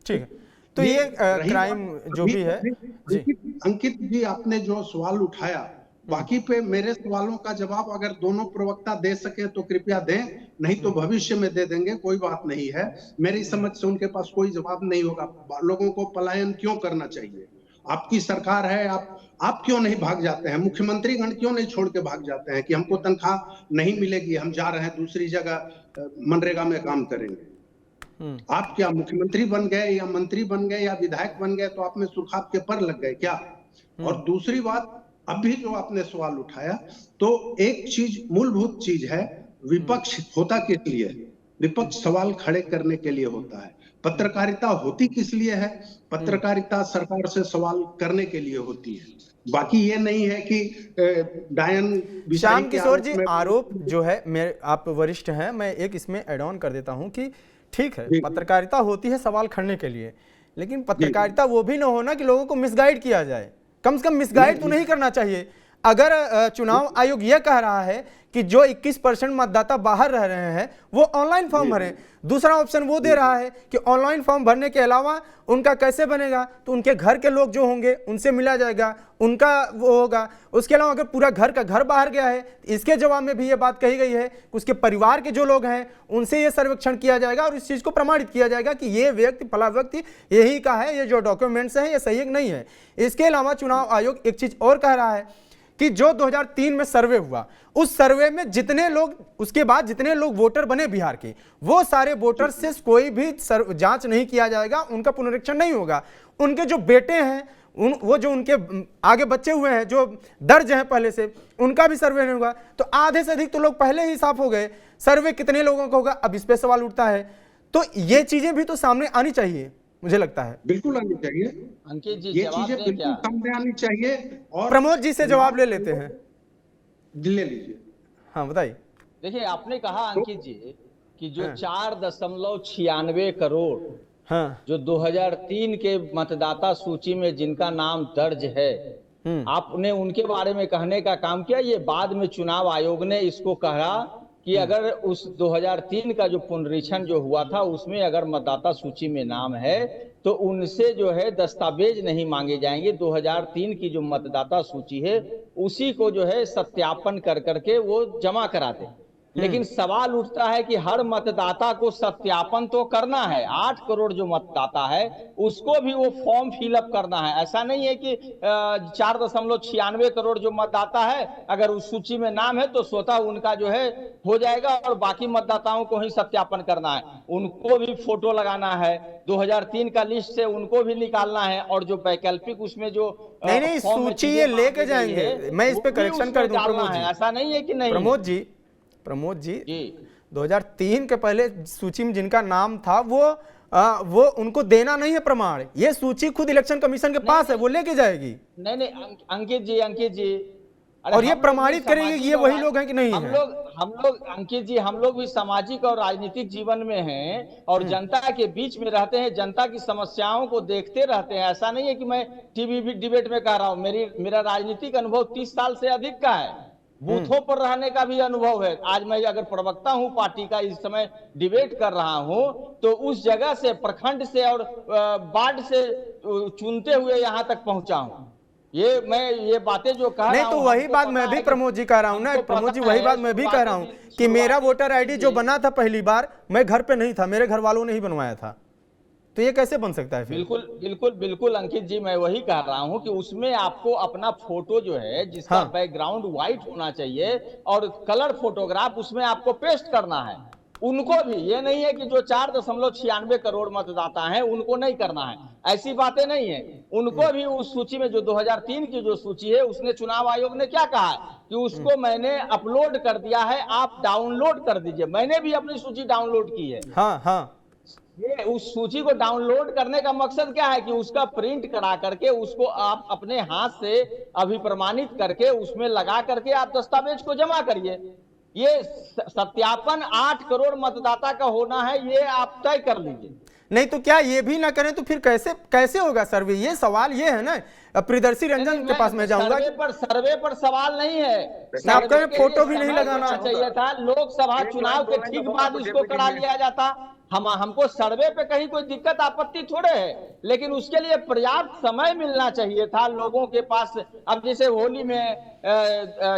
ठीक है। तो ये क्राइम जो भी है अंकित जी, आपने जो सवाल उठाया, बाकी पे मेरे सवालों का जवाब अगर दोनों प्रवक्ता दे सके तो कृपया दें, नहीं तो भविष्य में दे देंगे, कोई बात नहीं है। मेरी समझ से उनके पास कोई जवाब नहीं होगा। लोगों को पलायन क्यों करना चाहिए? आपकी सरकार है, आप क्यों नहीं भाग जाते हैं? मुख्यमंत्री गण क्यों नहीं छोड़ के भाग जाते हैं कि हमको तनख्वाह नहीं मिलेगी, हम जा रहे हैं दूसरी जगह मनरेगा में काम करेंगे? आप क्या मुख्यमंत्री बन गए या मंत्री बन गए या विधायक बन गए तो आप में सुर्खाब के पर लग गए क्या? और दूसरी बात, अभी जो आपने सवाल उठाया, तो एक चीज, मूलभूत चीज है, विपक्ष होता किस लिए? विपक्ष सवाल खड़े करने के लिए होता है। पत्रकारिता होती किस लिए है? पत्रकारिता सरकार से सवाल करने के लिए होती है, बाकी ये नहीं है कि डायन श्याम किशोर जी, आरोप जो है, मेरे आप वरिष्ठ हैं, मैं एक इसमें ऐड ऑन कर देता हूं कि ठीक है पत्रकारिता होती है सवाल करने के लिए, लेकिन पत्रकारिता वो भी ना हो ना कि लोगों को मिसगाइड किया जाए। कम से कम मिसगाइड तो नहीं करना चाहिए। अगर चुनाव आयोग यह कह रहा है कि जो 21% मतदाता बाहर रह रहे हैं वो ऑनलाइन फॉर्म भरें, दूसरा ऑप्शन वो दे रहा है कि ऑनलाइन फॉर्म भरने के अलावा उनका कैसे बनेगा, तो उनके घर के लोग जो होंगे उनसे मिला जाएगा, उनका वो होगा। उसके अलावा अगर पूरा घर का घर बाहर गया है, इसके जवाब में भी ये बात कही गई है कि उसके परिवार के जो लोग हैं उनसे ये सर्वेक्षण किया जाएगा और इस चीज़ को प्रमाणित किया जाएगा कि ये व्यक्ति फला व्यक्ति यही का है, ये जो डॉक्यूमेंट्स हैं ये सही नहीं है। इसके अलावा चुनाव आयोग एक चीज़ और कह रहा है कि जो 2003 में सर्वे हुआ, उस सर्वे में जितने लोग, उसके बाद जितने लोग वोटर बने बिहार के, वो सारे वोटर से कोई भी जांच नहीं किया जाएगा, उनका पुनरीक्षण नहीं होगा। उनके जो बेटे हैं, वो जो उनके आगे बच्चे हुए हैं जो दर्ज हैं पहले से, उनका भी सर्वे नहीं होगा। तो आधे से अधिक तो लोग पहले ही साफ हो गए। सर्वे कितने लोगों का होगा, अब इस पे सवाल उठता है। तो ये चीजें भी तो सामने आनी चाहिए, मुझे लगता है। बिल्कुल आनी चाहिए अंकित जी, ये चीजें बिल्कुल सामने आनी चाहिए। और प्रमोद जी से जवाब ले लेते हैं, ले लीजिए। हाँ बताइए। देखिए, आपने कहा अंकित जी कि जो 4.96 करोड़, हाँ, जो 2003 के मतदाता सूची में जिनका नाम दर्ज है, आपने उनके बारे में कहने का काम किया। ये बाद में चुनाव आयोग ने इसको कहा कि अगर उस 2003 का जो पुनरीक्षण जो हुआ था उसमें अगर मतदाता सूची में नाम है तो उनसे जो है दस्तावेज नहीं मांगे जाएंगे। 2003 की जो मतदाता सूची है उसी को जो है सत्यापन कर करके वो जमा कराते। लेकिन सवाल उठता है कि हर मतदाता को सत्यापन तो करना है। 8 करोड़ जो मतदाता है उसको भी वो फॉर्म फिलअप करना है। ऐसा नहीं है कि 4.96 करोड़ जो मतदाता है अगर उस सूची में नाम है तो स्वतः उनका जो है हो जाएगा और बाकी मतदाताओं को ही सत्यापन करना है। उनको भी फोटो लगाना है, 2003 का लिस्ट से उनको भी निकालना है, और जो वैकल्पिक उसमें जो नहीं सूची ये लेके जाएंगे। मैं इस पे करेक्शन कर दूं प्रमोद जी, ऐसा नहीं है कि नहीं। प्रमोद जी 2003 के पहले सूची में जिनका नाम था वो उनको देना नहीं है प्रमाण। ये सूची खुद इलेक्शन कमीशन के पास है, वो लेके जाएगी। नहीं अंकित जी और ये प्रमाणित करेंगे कि ये वही लोग हैं कि नहीं। हम लोग अंकित जी, हम लोग भी सामाजिक और राजनीतिक जीवन में हैं और जनता के बीच में रहते हैं, जनता की समस्याओं को देखते रहते हैं। ऐसा नहीं है कि मैं टीवी डिबेट में कह रहा हूँ। मेरा राजनीतिक अनुभव 30 साल से अधिक का है, बूथों पर रहने का भी अनुभव है। आज मैं अगर प्रवक्ता हूं पार्टी का, इस समय डिबेट कर रहा हूं, तो उस जगह से, प्रखंड से और वार्ड से चुनते हुए यहां तक पहुंचा हूं। ये बातें जो कह रहा हूं, तो वही बात मैं भी प्रमोद जी कह रहा हूं ना। प्रमोद जी वही बात मैं भी कह रहा हूं कि मेरा वोटर आईडी जो बना था पहली बार, मैं घर पे नहीं था, मेरे घर वालों ने ही बनवाया था। तो ये कैसे बन सकता है फिर? बिल्कुल अंकित जी, मैं वही कह रहा हूं कि उसमें आपको अपना फोटो जो है जिसका बैकग्राउंड व्हाइट होना चाहिए और कलर फोटोग्राफ उसमें आपको पेस्ट करना है। उनको भी, ये नहीं है कि जो 4.96 करोड़ मतदाता हैं उनको नहीं करना है, ऐसी बातें नहीं है। उनको भी उस सूची में, जो 2003 की जो सूची है, उसने चुनाव आयोग ने क्या कहा है कि उसको मैंने अपलोड कर दिया है, आप डाउनलोड कर दीजिए। मैंने भी अपनी सूची डाउनलोड की है। हाँ। ये उस सूची को डाउनलोड करने का मकसद क्या है कि उसका प्रिंट करा करके उसको आप अपने हाथ से अभिप्रमाणित करके उसमें लगा करके आप दस्तावेज को जमा करिए। ये सत्यापन 8 करोड़ मतदाता का होना है, ये आप तय कर लीजिए। नहीं तो क्या ये भी ना करें तो फिर कैसे होगा सर्वे? ये सवाल ये है ना। प्रियदर्शी रंजन के पास मैं जाऊंगा। सर्वे पर सवाल नहीं है, आपका फोटो भी नहीं लगाना चाहिए था। लोकसभा चुनाव के ठीक बाद इसको करा लिया जाता। हमको सर्वे पे कहीं कोई दिक्कत आपत्ति थोड़े है, लेकिन उसके लिए पर्याप्त समय मिलना चाहिए था लोगों के पास। अब जैसे होली में,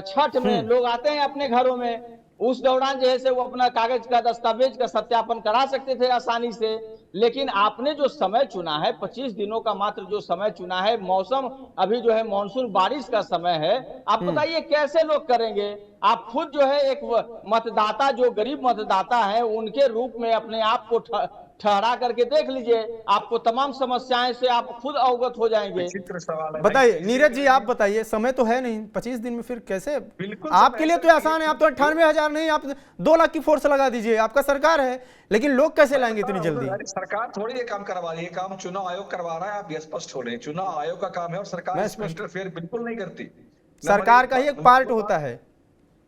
छठ में लोग आते हैं अपने घरों में, उस दौरान जैसे वो अपना कागज का, दस्तावेज का सत्यापन करा सकते थे आसानी से। लेकिन आपने जो समय चुना है, 25 दिनों का मात्र जो समय चुना है, मौसम अभी जो है मानसून बारिश का समय है, आप बताइए कैसे लोग करेंगे? आप खुद जो है एक मतदाता, जो गरीब मतदाता है, उनके रूप में अपने आप को ठहरा करके देख लीजिए, आपको तमाम समस्याएं से आप खुद अवगत हो जाएंगे। विचित्र सवाल है। बताइए नीरज जी, आप बताइए, समय तो है नहीं 25 दिन में, फिर कैसे? बिल्कुल आपके समय लिए है तो सर, आसान है, आप तो 98,000 नहीं, आप 2 लाख की फोर्स लगा दीजिए, आपका सरकार है, लेकिन लोग कैसे लाएंगे इतनी जल्दी? अरे सरकार थोड़ी ये काम करवा रही है, काम चुनाव आयोग करवा रहा है। आप ये स्पष्ट हो रहे हैं, चुनाव आयोग का काम है और सरकार मैं इसमें इंटरफेयर बिल्कुल नहीं करती। सरकार का ही एक पार्ट होता है।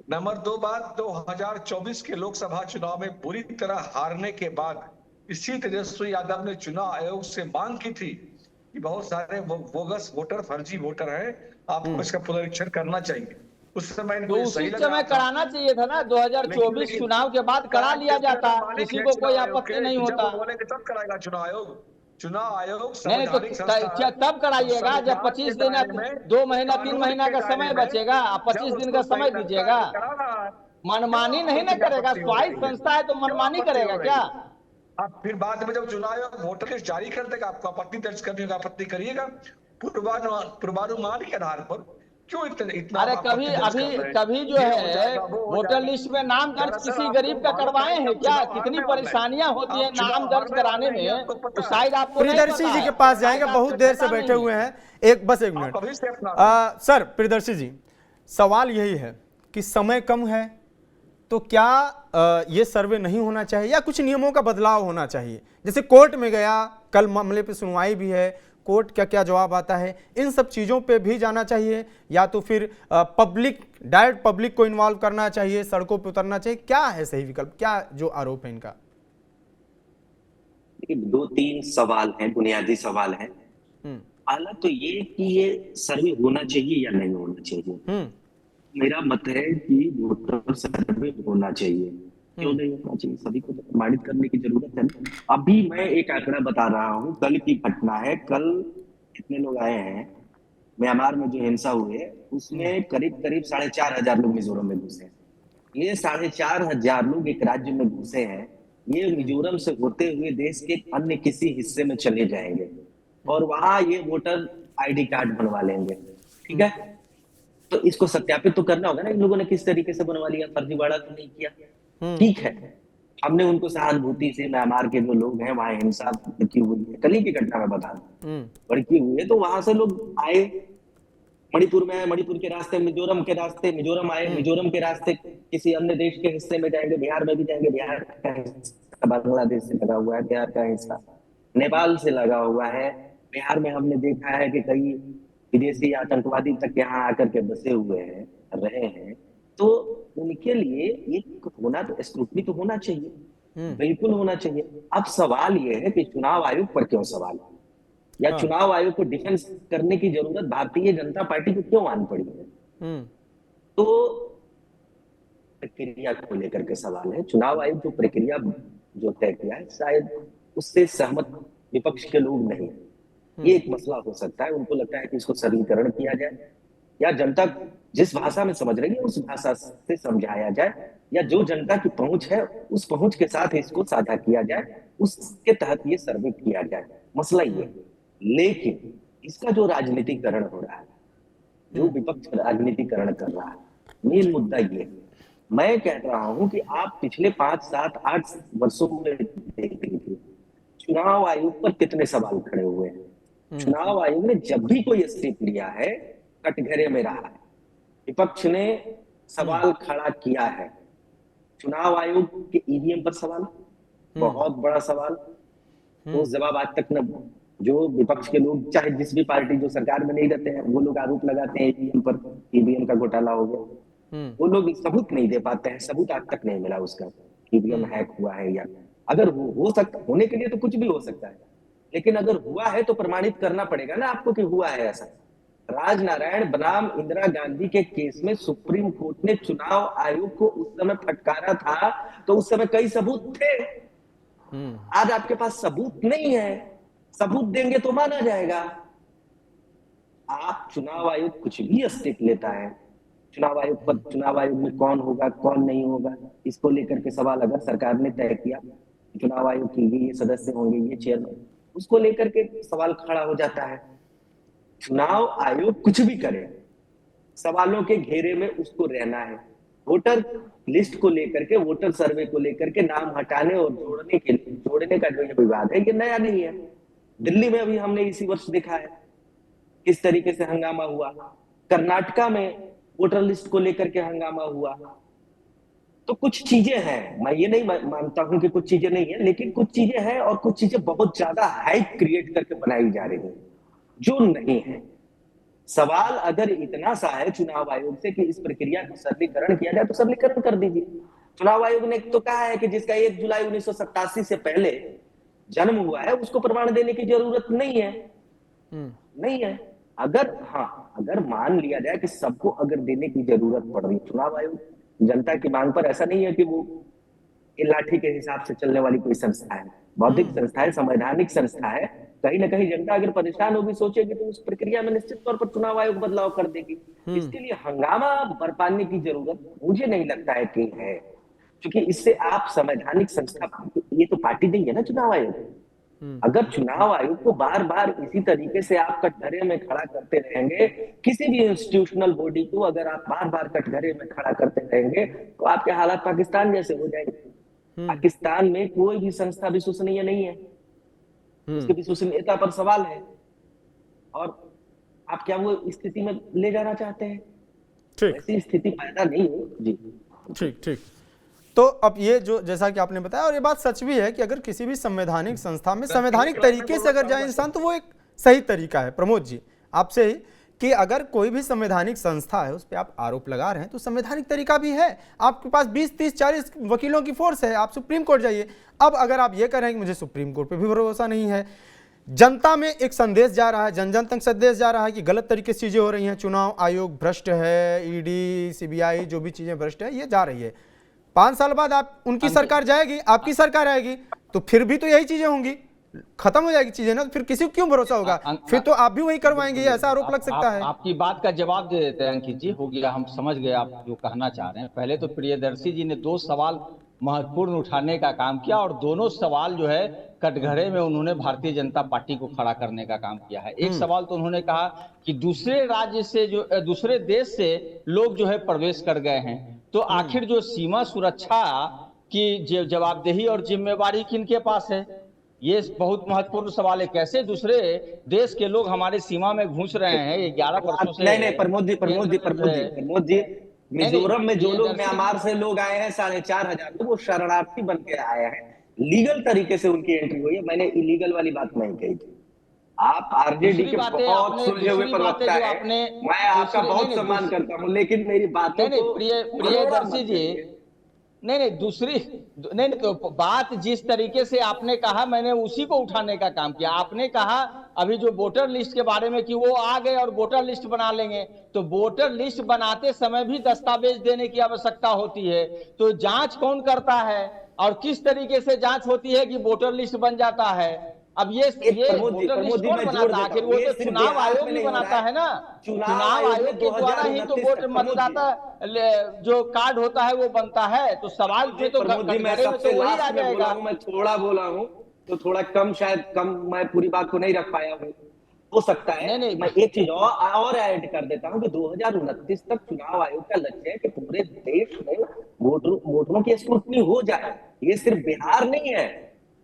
नंबर 2 बात, 2024 के लोकसभा चुनाव में बुरी तरह हारने के बाद इसी तेजस्वी यादव ने चुनाव आयोग से मांग की थी कि बहुत सारे बोगस वोटर, फर्जी वोटर हैं, आपको इसका पुनरीक्षण करना चाहिए। उस समय तो इनको ये उसी सही लग समय रहा था। कराना चाहिए था ना, 2024 चुनाव के बाद करा लिया जाता, किसी को कोई आपत्ति नहीं होता। जब बोलेंगे तब कराएगा चुनाव आयोग। चुनाव आयोग नहीं तो संवैधानिक संस्था है। तब कराइएगा जब संविधान 25 के दिन, दायरे में, 2 महीना 3 कानून महीना के का दायरे समय में बचेगा, आप 25 जब दिन उसको का सही समय लगता दीजिएगा। है तो करा रहा है। मनमानी क्यों नहीं ना आपत्ति करेगा, हो रही स्वायत्त है? संस्था है तो क्यों मनमानी आपत्ति हो करेगा रही क्या? है? आप फिर बाद में जब चुनाव आयोग वोटर लिस्ट जारी कर देगा, आपको आपत्ति दर्ज करने का आपत्ति करिएगा। पूर्वानुमान के आधार पर क्यों इतना अरे आप कभी आपत्ति दर्ज अभी कर रहे हैं? कभी जो ये हो है जाएगा, वो हो वोटर जाएगा। लिस्ट में नाम दर्ज दरअसल किसी आपको गरीब का मालूम करवाए है कि हैं आप क्या? चुनाव कितनी हारने वाले हैं। परेशानियां होती है आप चुनाव नाम दर्ज हारने कराने वाले हैं, ये में, आपको तो पता है। शायद आपको नहीं प्रियदर्शी पता जी है, के पास जाएंगे, शायद बहुत आपको देर से पता बैठे नहीं हुए है। हैं। एक आप मिनट अभी से अपना सर, प्रियदर्शी जी, सवाल यही है कि समय कम है तो क्या ये सर्वे नहीं होना चाहिए या कुछ नियमों का बदलाव होना चाहिए? जैसे कोर्ट में गया, कल मामले पे सुनवाई भी है, कोर्ट क्या क्या जवाब आता है, इन सब चीज़ों पे भी जाना चाहिए, या तो फिर डायरेक्ट पब्लिक को इन्वॉल्व करना चाहिए, सड़कों पे उतरना चाहिए? क्या है सही विकल्प, क्या जो आरोप है इनका? 2-3 सवाल हैं, बुनियादी सवाल हैं। पहला तो ये कि ये सर्वे होना चाहिए या नहीं होना चाहिए। मेरा मत है कि वोटर सर्वे होना चाहिए। क्यों नहीं होना चाहिए? सभी को तो प्रमाणित करने की जरूरत है ना। अभी मैं एक आंकड़ा बता रहा हूँ, कल की घटना है। कल कितने लोग आए हैं म्यांमार में जो हिंसा हुई है, उसमें करीब करीब 4,500 लोग मिजोरम में घुसे हैं। ये 4,500 लोग एक राज्य में घुसे हैं, ये मिजोरम से होते हुए देश के अन्य किसी हिस्से में चले जाएंगे और वहां ये वोटर आईडी कार्ड बनवा लेंगे। ठीक है, तो इसको सत्यापित तो करना होगा ना, इन लोगों ने किस तरीके से बनवा लिया, फर्जीवाड़ा तो नहीं किया। ठीक है, हमने उनको सहानुभूति से, म्यांमार के जो लोग हैं वहां हिंसा की हुई है, कल ही की घटना में बता भड़की हुई है, तो वहां से लोग आए मणिपुर में, मणिपुर के रास्ते मिजोरम के रास्ते, मिजोरम आए, मिजोरम के रास्ते किसी अन्य देश के हिस्से में जाएंगे, बिहार में भी जाएंगे, बिहार का हिस्सा बांग्लादेश से लगा हुआ है, बिहार का हिस्सा नेपाल से लगा हुआ है। बिहार में हमने देखा है कि कई विदेशी आतंकवादी तक यहाँ आकर के बसे हुए हैं, रहे हैं, तो उनके लिए ये होना, तो स्क्रूटनी तो होना चाहिए, बिल्कुल होना चाहिए। अब सवाल ये है कि चुनाव आयोग पर क्यों सवाल है, या चुनाव आयोग को डिफेंस करने की जरूरत भारतीय जनता पार्टी को क्यों आन पड़ी है? तो प्रक्रिया को लेकर के सवाल है। चुनाव आयोग जो प्रक्रिया जो तय किया है, शायद उससे सहमत विपक्ष के लोग नहीं है। ये एक मसला हो सकता है, उनको लगता है कि इसको सरलीकरण किया जाए, या जनता जिस भाषा में समझ रही है उस भाषा से समझाया जाए, या जो जनता की पहुंच है उस पहुंच के साथ इसको साझा किया जाए, उसके तहत ये सर्वे किया जाए। मसला ये है। लेकिन इसका जो राजनीतिकरण हो रहा है, जो विपक्ष राजनीतिकरण कर रहा है, मेन मुद्दा ये है। मैं कह रहा हूं कि आप पिछले 5, 7, 8 वर्षों में देख लीजिए, चुनाव आयोग पर कितने सवाल खड़े हुए हैं। चुनाव आयोग ने जब भी कोई स्टेप लिया है, कटघरे में रहा है, विपक्ष ने सवाल खड़ा किया है। चुनाव आयोग के ईवीएम पर सवाल, बहुत बड़ा सवाल, तो जवाब आज तक न, जो विपक्ष के लोग, चाहे जिस भी पार्टी जो सरकार में नहीं रहते हैं, वो लोग आरोप लगाते हैं ईवीएम पर, ईवीएम का घोटाला हो गया, वो लोग सबूत नहीं दे पाते हैं, सबूत आज तक नहीं मिला उसका, ईवीएम हैक हुआ है या अगर हो सकता, होने के लिए तो कुछ भी हो सकता है, लेकिन अगर हुआ है तो प्रमाणित करना पड़ेगा ना आपको कि हुआ है ऐसा। राजनारायण बनाम इंदिरा गांधी के केस में सुप्रीम कोर्ट ने चुनाव आयोग को उस समय फटकारा था, तो उस समय कई सबूत थे। आज आपके पास सबूत नहीं है, सबूत देंगे तो माना जाएगा। आप चुनाव आयोग कुछ भी स्टेप लेता है, चुनाव आयोग पर, चुनाव आयोग में कौन होगा कौन नहीं होगा, इसको लेकर के सवाल अगर सरकार ने तय किया चुनाव आयोग के ये सदस्य होंगे, ये चेयरमैन, उसको लेकर के सवाल खड़ा हो जाता है। चुनाव आयोग कुछ भी करे, सवालों के घेरे में उसको रहना है। वोटर लिस्ट को लेकर के, वोटर सर्वे को लेकर के नाम हटाने और जोड़ने का जो ये विवाद है, ये नया नहीं है। दिल्ली में अभी हमने इसी वर्ष देखा है किस तरीके से हंगामा हुआ। कर्नाटका में वोटर लिस्ट को लेकर के हंगामा हुआ। तो कुछ चीजें हैं, मैं ये नहीं मानता हूं कि कुछ चीजें नहीं है, लेकिन कुछ चीजें हैं और कुछ चीजें बहुत ज्यादा हाइप क्रिएट करके बनाई जा रही है जो नहीं है। सवाल अगर इतना सा है चुनाव आयोग से कि इस प्रक्रिया का सरलीकरण किया जाए तो सरलीकरण कर दीजिए। चुनाव आयोग ने तो कहा है कि जिसका 1 जुलाई 1987 से पहले जन्म हुआ है उसको प्रमाण देने की जरूरत नहीं है। नहीं है। अगर मान लिया जाए कि सबको अगर देने की जरूरत पड़ रही, चुनाव आयोग जनता की मांग पर, ऐसा नहीं है कि वो लाठी के हिसाब से चलने वाली कोई संस्था है, बौद्धिक संस्था है, संवैधानिक संस्था है। कहीं ना कहीं जनता अगर परेशान होगी, सोचेगी, तो उस प्रक्रिया में निश्चित तौर पर चुनाव आयोग बदलाव कर देगी। इसके लिए हंगामा बरपाने की जरूरत मुझे नहीं लगता है कि है, क्योंकि इससे आप संवैधानिक संस्था, ये तो पार्टी नहीं है ना चुनाव आयोग। अगर चुनाव आयोग को बार बार इसी तरीके से आप कटघरे में खड़ा करते रहेंगे, किसी भी इंस्टीट्यूशनल बॉडी को अगर आप बार बार कटघरे में खड़ा करते रहेंगे, तो आपके हालात पाकिस्तान जैसे हो जाएंगे। पाकिस्तान में कोई भी संस्था विश्वसनीय नहीं है, उसकी विश्वसनीयता पर सवाल है, और आप क्या वो स्थिति में ले जाना चाहते हैं? ऐसी स्थिति पैदा नहीं हो। जी ठीक। तो अब ये जो जैसा कि आपने बताया, और ये बात सच भी है कि अगर किसी भी संवैधानिक संस्था में संवैधानिक तरीके से अगर जाए इंसान, तो वो एक सही तरीका है। प्रमोद जी, आपसे ही कि अगर कोई भी संवैधानिक संस्था है उस पर आप आरोप लगा रहे हैं तो संवैधानिक तरीका भी है। आपके पास 20, 30, 40 वकीलों की फोर्स है, आप सुप्रीम कोर्ट जाइए। अब अगर आप ये कह रहे हैं कि मुझे सुप्रीम कोर्ट पे भी भरोसा नहीं है, जनता में एक संदेश जा रहा है, जन जन तक संदेश जा रहा है कि गलत तरीके से चीजें हो रही हैं, चुनाव आयोग भ्रष्ट है, ईडी, सीबीआई जो भी चीजें भ्रष्ट है, ये जा रही है। 5 साल बाद आप उनकी सरकार जाएगी, आपकी सरकार आएगी, तो फिर भी तो यही चीजें होंगी, खत्म हो जाएगी चीजें ना, फिर किसी को क्यों भरोसा होगा? फिर तो आप भी वही करवाएंगे, ऐसा आरोप लग सकता है। आपकी बात का जवाब दे देते हैं अंकित जी, हो गया, हम समझ गए आप जो कहना चाह रहे हैं। पहले तो प्रियदर्शी जी ने 2 सवाल महत्वपूर्ण उठाने का काम किया, और दोनों सवाल जो है कटघरे में उन्होंने भारतीय जनता पार्टी को खड़ा करने का काम किया है। एक सवाल तो उन्होंने कहा कि दूसरे राज्य से, जो दूसरे देश से लोग जो है प्रवेश कर गए हैं, तो आखिर जो सीमा सुरक्षा की जवाबदेही और जिम्मेवारी किनके पास है? ये बहुत महत्वपूर्ण सवाल है। कैसे दूसरे देश के लोग हमारे सीमा में घुस रहे हैं? ये 11 वर्षों से। नहीं, प्रमोद जी, मिजोरम में जो लोग म्यांमार से लोग आए हैं 4,500, वो शरणार्थी बन के आए हैं, लीगल तरीके से उनकी एंट्री हुई है। मैंने इलीगल वाली बात नहीं कही थी। आप आरजेडी के बहुत सुलझे हुए प्रवक्ता हैं, मैं आपका बहुत सम्मान करता हूं, लेकिन मेरी बातों को प्रियदर्शी जी, नहीं, तो बात जिस तरीके से आपने कहा, मैंने उसी को उठाने का काम किया। आपने कहा अभी जो वोटर लिस्ट के बारे में कि वो आ गए और वोटर लिस्ट बना लेंगे, तो वोटर लिस्ट बनाते समय भी दस्तावेज देने की आवश्यकता होती है। तो जांच कौन करता है और किस तरीके से जांच होती है कि वोटर लिस्ट बन जाता है? अब ये वोटर लिस्ट कौन बनाता है? आखिर वो तो चुनाव आयोग ही बनाता है ना। चुनाव आयोग के द्वारा ही तो वोट मतदाता जो कार्ड होता है वो बनता है। तो सवाल पे तो वही आ जाएगा। मैं थोड़ा बोला हूँ तो थोड़ा कम, शायद कम, मैं पूरी बात को नहीं रख पाया हूँ, हो सकता है। नहीं, मैं एक चीज और ऐड कर देता हूँ कि 2029 तक चुनाव आयोग का लक्ष्य है कि पूरे देश में वोटरों की स्क्रूटनी हो जाए। ये सिर्फ बिहार नहीं है,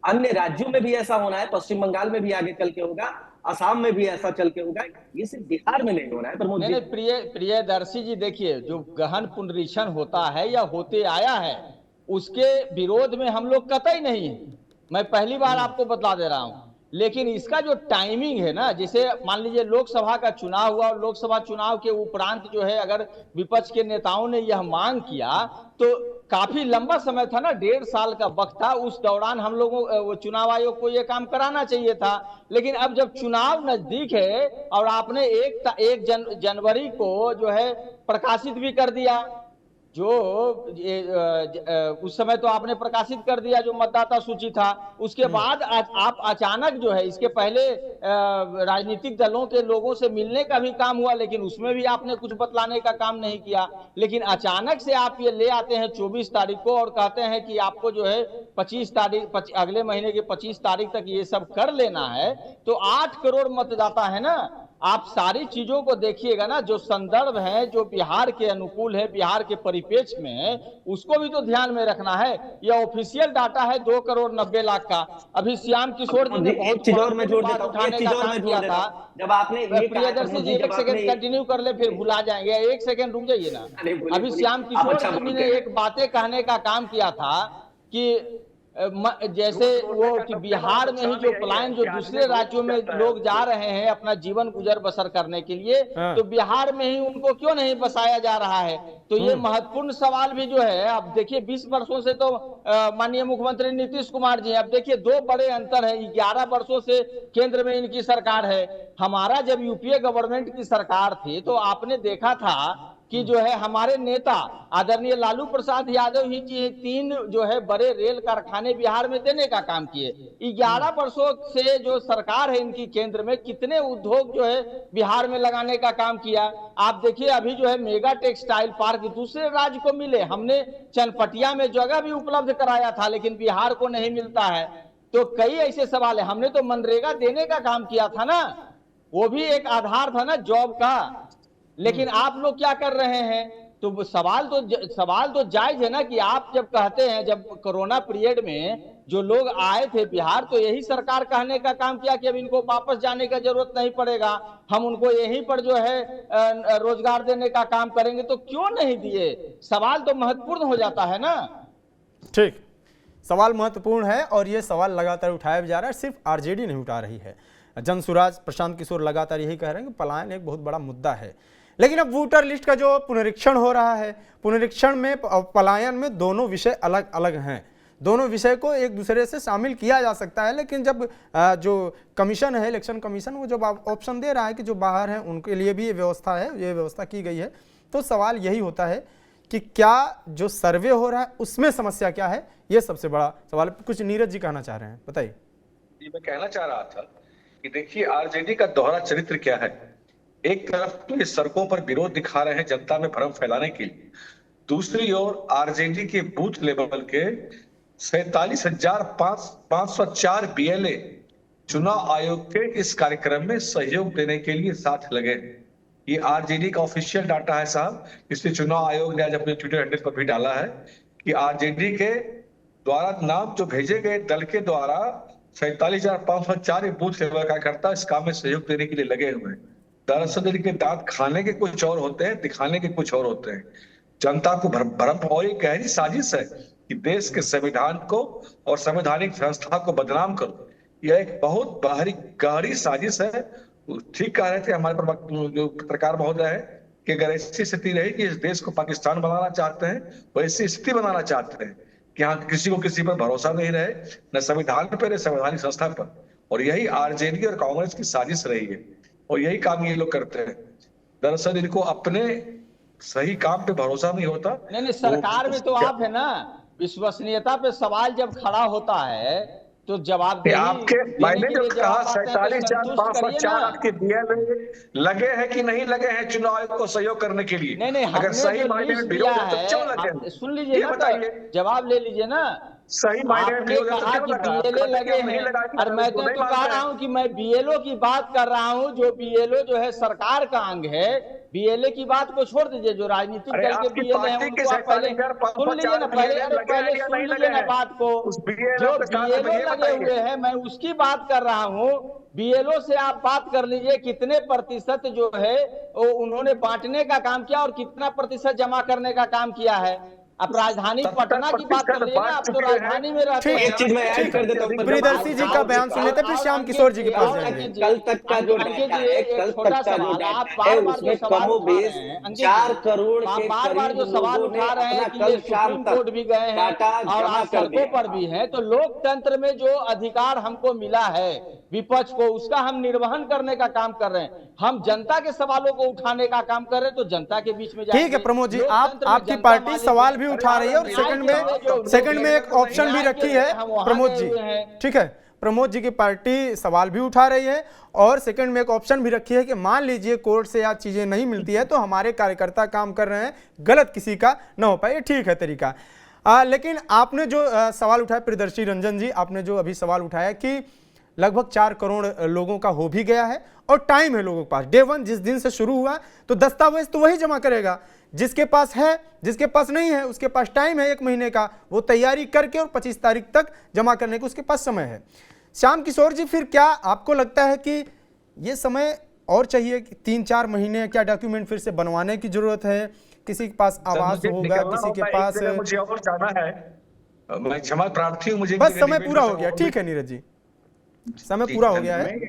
अन्य राज्यों में भी ऐसा होना है। पश्चिम बंगाल में भी आगे चल के होगा, असम में भी ऐसा चल के होगा। ये सिर्फ बिहार में नहीं होना है। प्रमोद जी, प्रियदर्शी जी, देखिए, जो गहन पुनरीक्षण होता है या होते आया है, उसके विरोध में हम लोग कतई नहीं है। मैं पहली बार आपको बतला दे रहा हूं। लेकिन इसका जो टाइमिंग है ना, जैसे मान लीजिए लोकसभा का चुनाव हुआ और लोकसभा चुनाव के उपरांत जो है अगर विपक्ष के नेताओं ने यह मांग किया तो काफी लंबा समय था ना, 1.5 साल का वक्त था। उस दौरान हम लोगों चुनाव आयोग को यह काम कराना चाहिए था। लेकिन अब जब चुनाव नजदीक है और आपने 1 जनवरी को जो है प्रकाशित भी कर दिया, जो उस समय तो आपने प्रकाशित कर दिया जो मतदाता सूची था, उसके बाद आप अचानक जो है, इसके पहले राजनीतिक दलों के लोगों से मिलने का भी काम हुआ, लेकिन उसमें भी आपने कुछ बतलाने का काम नहीं किया। लेकिन अचानक से आप ये ले आते हैं 24 तारीख को और कहते हैं कि आपको जो है 25 तारीख, अगले महीने की 25 तारीख तक ये सब कर लेना है। तो 8 करोड़ मतदाता है ना, आप सारी चीजों को देखिएगा ना, जो संदर्भ है, जो बिहार के अनुकूल है, बिहार के परिप्रेक्ष्य में है, उसको भी तो ध्यान में रखना है। यह ऑफिशियल डाटा है 2,90,00,000 का। अभी श्याम किशोर जी ने बहुत एक चीज और मैं जोड़ देता हूं, उठाने का काम किया था। जब आपने प्रियदर्शी जी एक सेकंड कंटिन्यू कर ले, फिर भुला जाएंगे, एक सेकंड रुक जाइए ना। अभी श्याम किशोर जी ने एक बातें कहने का काम किया था कि जैसे वो कि बिहार में ही जो पलायन, जो दूसरे राज्यों में लोग जा रहे हैं अपना जीवन गुजर बसर करने के लिए, तो बिहार में ही उनको क्यों नहीं बसाया जा रहा है? तो ये महत्वपूर्ण सवाल भी जो है, अब देखिए 20 वर्षों से तो माननीय मुख्यमंत्री नीतीश कुमार जी, अब देखिए 2 बड़े अंतर है। 11 वर्षों से केंद्र में इनकी सरकार है। हमारा जब यूपीए गवर्नमेंट की सरकार थी तो आपने देखा था कि जो है हमारे नेता आदरणीय लालू प्रसाद यादव ही जी 3 जो है बड़े रेल कारखाने बिहार में देने का काम किए। 11 वर्षों से जो सरकार है इनकी केंद्र में, कितने उद्योग जो है बिहार में लगाने का काम किया। आप देखिए अभी जो है मेगा टेक्सटाइल पार्क दूसरे राज्य को मिले, हमने चनपटिया में जगह भी उपलब्ध कराया था, लेकिन बिहार को नहीं मिलता है। तो कई ऐसे सवाल है। हमने तो मनरेगा देने का काम किया था ना, वो भी एक आधार था ना जॉब का। लेकिन आप लोग क्या कर रहे हैं? तो सवाल तो जायज है ना कि आप जब कहते हैं, जब कोरोना पीरियड में जो लोग आए थे बिहार, तो यही सरकार कहने का काम किया कि अब इनको वापस जाने का जरूरत नहीं पड़ेगा, हम उनको यहीं पर जो है रोजगार देने का काम करेंगे। तो क्यों नहीं दिए? सवाल तो महत्वपूर्ण हो जाता है ना। ठीक, सवाल महत्वपूर्ण है और ये सवाल लगातार उठाया जा रहा है। सिर्फ आरजेडी नहीं उठा रही है, जनसुराज प्रशांत किशोर लगातार यही कह रहे हैं कि पलायन एक बहुत बड़ा मुद्दा है। लेकिन अब वोटर लिस्ट का जो पुनरीक्षण हो रहा है, पुनरीक्षण में पलायन में दोनों विषय अलग अलग हैं। दोनों विषय को एक दूसरे से शामिल किया जा सकता है, लेकिन जब जो कमीशन है, इलेक्शन कमीशन, वो जब ऑप्शन दे रहा है कि जो बाहर हैं उनके लिए भी ये व्यवस्था है, ये व्यवस्था की गई है, तो सवाल यही होता है कि क्या जो सर्वे हो रहा है उसमें समस्या क्या है? ये सबसे बड़ा सवाल। कुछ नीरज जी कहना चाह रहे हैं, बताइए। मैं कहना चाह रहा था कि देखिए आरजेडी का दोहरा चरित्र क्या है। एक तरफ तो ये सड़कों पर विरोध दिखा रहे हैं जनता में भ्रम फैलाने के लिए, दूसरी ओर आरजेडी के बूथ लेवल के 47,504 बीएलए चुनाव आयोग के इस कार्यक्रम में सहयोग देने के लिए साथ लगे। ये आरजेडी का ऑफिशियल डाटा है साहब, इसलिए चुनाव आयोग ने आज अपने ट्विटर हैंडल पर भी डाला है कि आरजेडी के द्वारा नाम जो भेजे गए दल के द्वारा 47,504 बूथ लेवल कार्यकर्ता इस काम में सहयोग देने के लिए लगे हुए हैं। दरअसल इनके दांत खाने के कुछ और होते हैं, दिखाने के कुछ और होते हैं। जनता को भ्रम और एक गहरी साजिश है कि देश के संविधान को और संवैधानिक संस्था को बदनाम करो। यह एक बहुत गहरी साजिश है। ठीक कह रहे थे हमारे जो पत्रकार महोदय है कि अगर ऐसी स्थिति रही कि इस देश को पाकिस्तान बनाना चाहते हैं, वैसी स्थिति बनाना चाहते हैं कि यहाँ किसी को किसी पर भरोसा नहीं रहे, न संविधान पर न संवैधानिक संस्था पर। और यही आरजेडी और कांग्रेस की साजिश रही है और यही काम ये लोग करते हैं। दरअसल इनको अपने सही काम पे भरोसा नहीं होता। नहीं, सरकार में तो आप है ना, विश्वसनीयता पे सवाल जब खड़ा होता है तो जवाब आपके मैंने जो कहा 47,504 आपके बीएलए लगे हैं कि नहीं लगे हैं चुनाव आयोग को सहयोग करने के लिए? नहीं, अगर सही मायने में विरोध है तो क्यों लगे? सुन लीजिए ना, बताइए, जवाब ले लीजिए ना। सही मायने में आपने कहा कि बीएलओ लगे हैं, और मैं तो कह रहा हूं कि मैं बीएलओ की बात कर रहा हूं। जो बीएलओ जो है सरकार का अंग है, बीएलए की बात को छोड़ दीजिए। जो राजनीतिक दल के बीएलए हैं उनको आप पहले सुन लीजिए ना, पहले सुन लीजिए ना बात को। जो बीएलओ लगे हुए हैं मैं उसकी बात कर रहा हूं। बीएलओ से आप बात कर लीजिए कितने प्रतिशत जो है वो उन्होंने बांटने का काम किया और कितना प्रतिशत जमा करने का काम किया है। अब राजधानी पटना की बात कर लीजिए ना, आप तो राजधानी में रहते हैं। एक चीज मैं ऐड कर देता हूं, प्रियदर्शी जी का बयान सुन लेते, फिर श्याम किशोर जी के पास जाएंगे। कल तक का जो डाटा है, कल तक का जो डाटा है उसमें कमोबेश 4 करोड़ के बार जो सवाल उठा रहे हैं कि ये सुप्रीम कोर्ट भी गए हैं और आज सड़कों पर भी हैं, तो लोकतंत्र में जो अधिकार हमको मिला है विपक्ष को, उसका हम निर्वहन करने का काम कर रहे हैं। हम जनता के सवालों को उठाने का काम कर रहे हैं, तो जनता के बीच में ठीक है। प्रमोद जी, आपकी पार्टी सवाल भी उठा रही है और सेकंड में एक ऑप्शन भी रखी है प्रमोद जी, ठीक है। प्रमोद जी की पार्टी सवाल भी उठा रही है और सेकंड में एक ऑप्शन भी रखी है कि मान लीजिए कोर्ट से या चीजें नहीं मिलती है तो हमारे कार्यकर्ता काम कर रहे हैं, गलत किसी का न हो पाए, ठीक है तरीका। लेकिन आपने जो सवाल उठाया, प्रियदर्शी रंजन जी, आपने जो अभी सवाल उठाया कि लगभग 4 करोड़ लोगों का हो भी गया है और टाइम है लोगों के पास। डे 1 जिस दिन से शुरू हुआ तो दस्तावेज तो वही जमा करेगा, जिसके पास है, जिसके पास नहीं है उसके पास टाइम है 1 महीने का, वो तैयारी करके और 25 तारीख तक जमा करने का उसके पास समय है। श्याम किशोर जी, फिर क्या आपको लगता है कि ये समय और चाहिए कि 3-4 महीने क्या डॉक्यूमेंट फिर से बनवाने की जरूरत है? किसी के पास आवास होगा, किसी के पास, मुझे और जाना है, मैं क्षमा प्रार्थी हूँ, मुझे बस समय पूरा हो गया। ठीक है नीरज जी, समय पूरा हो गया है।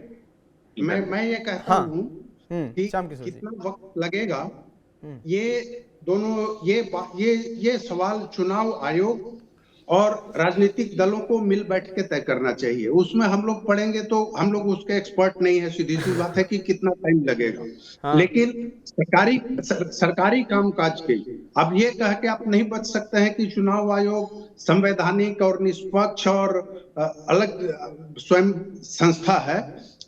मैं ये कहता हूँ कि श्याम किशोर जी, कितना वक्त लगेगा, ये दोनों ये सवाल चुनाव आयोग और राजनीतिक दलों को मिल बैठ के तय करना चाहिए। उसमें हम लोग पढ़ेंगे तो हम लोग उसके एक्सपर्ट नहीं है, सीधी सी बात है कि कितना टाइम लगेगा। हाँ। लेकिन सरकारी कामकाज के अब ये कह के आप नहीं बच सकते हैं कि चुनाव आयोग संवैधानिक और निष्पक्ष और अलग स्वयं संस्था है।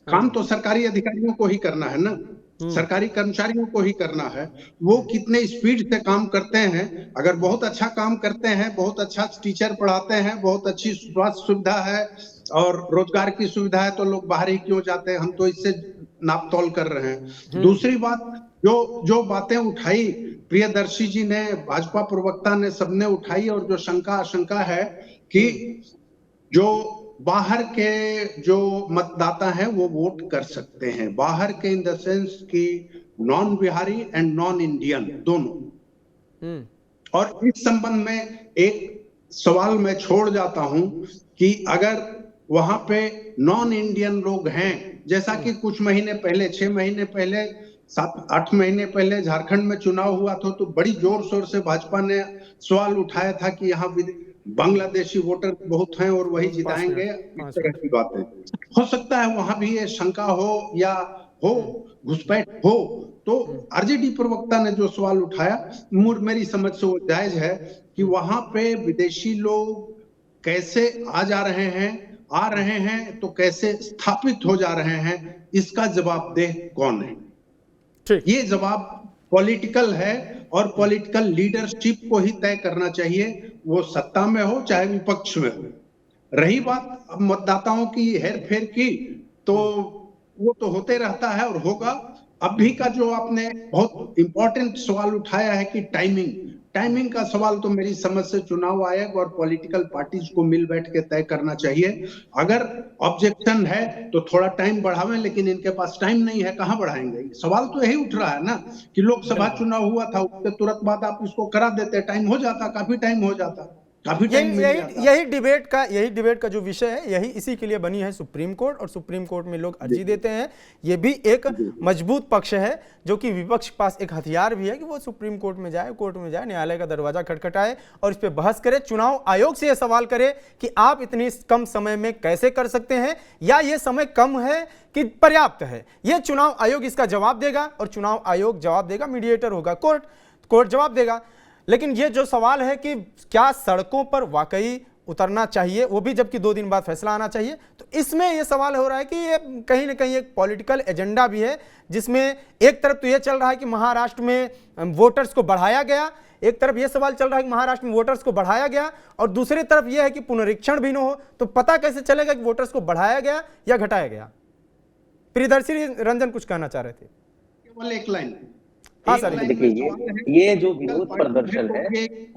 काम तो सरकारी अधिकारियों को ही करना है ना, सरकारी कर्मचारियों को ही करना है। वो कितने स्पीड से काम करते हैं, अगर बहुत अच्छा काम करते हैं, बहुत अच्छा टीचर पढ़ाते हैं, बहुत अच्छी स्वास्थ्य सुविधा है और रोजगार की सुविधा है, तो लोग बाहर ही क्यों जाते हैं? हम तो इससे नापतोल कर रहे हैं। दूसरी बात, जो बातें उठाई प्रियदर्शी जी ने, भाजपा प्रवक्ता ने, सबने उठाई, और जो आशंका है कि जो बाहर के जो मतदाता हैं वो वोट कर सकते हैं, बाहर के इन द सेंस कि non Bihari and non Indian दोनों। और इस संबंध में एक सवाल मैं छोड़ जाता हूं कि अगर वहां पे नॉन इंडियन लोग हैं, जैसा कि कुछ महीने पहले, 6 महीने पहले, 7-8 महीने पहले झारखंड में चुनाव हुआ था, तो बड़ी जोर शोर से भाजपा ने सवाल उठाया था कि यहाँ बांग्लादेशी वोटर बहुत हैं और वही जिताएंगे, इस तरह की बातें। हो सकता है वहां भी ये शंका हो या हो, घुसपैठ हो, तो आरजेडी प्रवक्ता ने जो सवाल उठाया, मेरी समझ से वो जायज है कि वहां पे विदेशी लोग कैसे आ रहे हैं तो कैसे स्थापित हो जा रहे हैं, इसका जवाबदेह कौन है? ये जवाब पॉलिटिकल है और पॉलिटिकल लीडरशिप को ही तय करना चाहिए, वो सत्ता में हो चाहे विपक्ष में हो। रही बात अब मतदाताओं की हेरफेर की, तो वो तो होते रहता है और होगा। अभी का जो आपने बहुत इंपॉर्टेंट सवाल उठाया है कि टाइमिंग का सवाल, तो मेरी समझ से चुनाव आयोग और पॉलिटिकल पार्टीज को मिल बैठ के तय करना चाहिए। अगर ऑब्जेक्शन है तो थोड़ा टाइम बढ़ावें, लेकिन इनके पास टाइम नहीं है, कहां बढ़ाएंगे? सवाल तो यही उठ रहा है ना कि लोकसभा चुनाव हुआ था, उसके तुरंत बाद आप इसको करा देते, टाइम हो जाता, काफी टाइम हो जाता, काफी टाइम मिल जाता। यही डिबेट का जो विषय है, यही इसी के लिए बनी है सुप्रीम कोर्ट, और सुप्रीम कोर्ट में लोग अर्जी देते हैं। ये भी एक मजबूत पक्ष है, जो कि विपक्ष के पास एक हथियार भी है कि वो सुप्रीम कोर्ट में जाए, न्यायालय का दरवाजा खटखटाए और इस पे बहस करे, चुनाव आयोग से यह सवाल करे कि आप इतनी कम समय में कैसे कर सकते हैं, या ये समय कम है कि पर्याप्त है। ये चुनाव आयोग इसका जवाब देगा, और चुनाव आयोग जवाब देगा, मीडिएटर होगा कोर्ट जवाब देगा। लेकिन ये जो सवाल है कि क्या सड़कों पर वाकई उतरना चाहिए, वो भी जबकि 2 दिन बाद फैसला आना चाहिए, तो इसमें ये सवाल हो रहा है कि ये कहीं ना कहीं एक पॉलिटिकल एजेंडा भी है, जिसमें एक तरफ तो ये चल रहा है कि महाराष्ट्र में वोटर्स को बढ़ाया गया, एक तरफ ये सवाल चल रहा है कि महाराष्ट्र में वोटर्स को बढ़ाया गया, और दूसरी तरफ यह है कि पुनरीक्षण भी न हो, तो पता कैसे चलेगा कि वोटर्स को बढ़ाया गया या घटाया गया? प्रियदर्शी रंजन कुछ कहना चाह रहे थे। केवल एक लाइन। हाँ सर, देखिए ये जो विरोध प्रदर्शन है,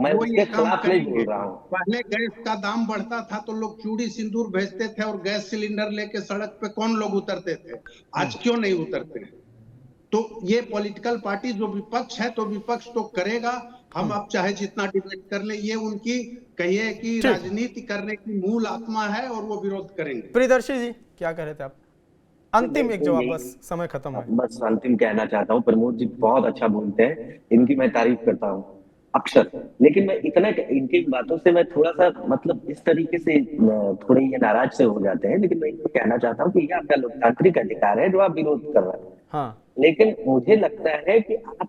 मैं उसके खिलाफ नहीं बोल रहा हूँ। पहले गैस का दाम बढ़ता था तो लोग चूड़ी सिंदूर भेजते थे और गैस सिलेंडर लेके सड़क पे कौन लोग उतरते थे, आज क्यों नहीं उतरते? तो ये पॉलिटिकल पार्टी जो विपक्ष है, तो विपक्ष तो करेगा, हम अब चाहे जितना डिबेट कर ले, ये उनकी कहिए कि राजनीति करने की मूल आत्मा है और वो विरोध करेंगे। प्रियदर्शी जी क्या कह रहे थे आप? अंतिम एक जवाब, बस समय खत्म है। बस अंतिम कहना चाहता हूँ, प्रमोद जी बहुत अच्छा बोलते हैं, इनकी मैं तारीफ करता हूँ अक्सर, लेकिन मैं इतना, इनकी बातों से मैं थोड़ा सा मतलब इस तरीके से थोड़े ये नाराज से हो जाते हैं, लेकिन मैं इनको कहना चाहता हूँ कि ये आपका लोकतांत्रिक अधिकार है जो आप विरोध कर रहे हैं। हाँ। लेकिन मुझे लगता है कि आप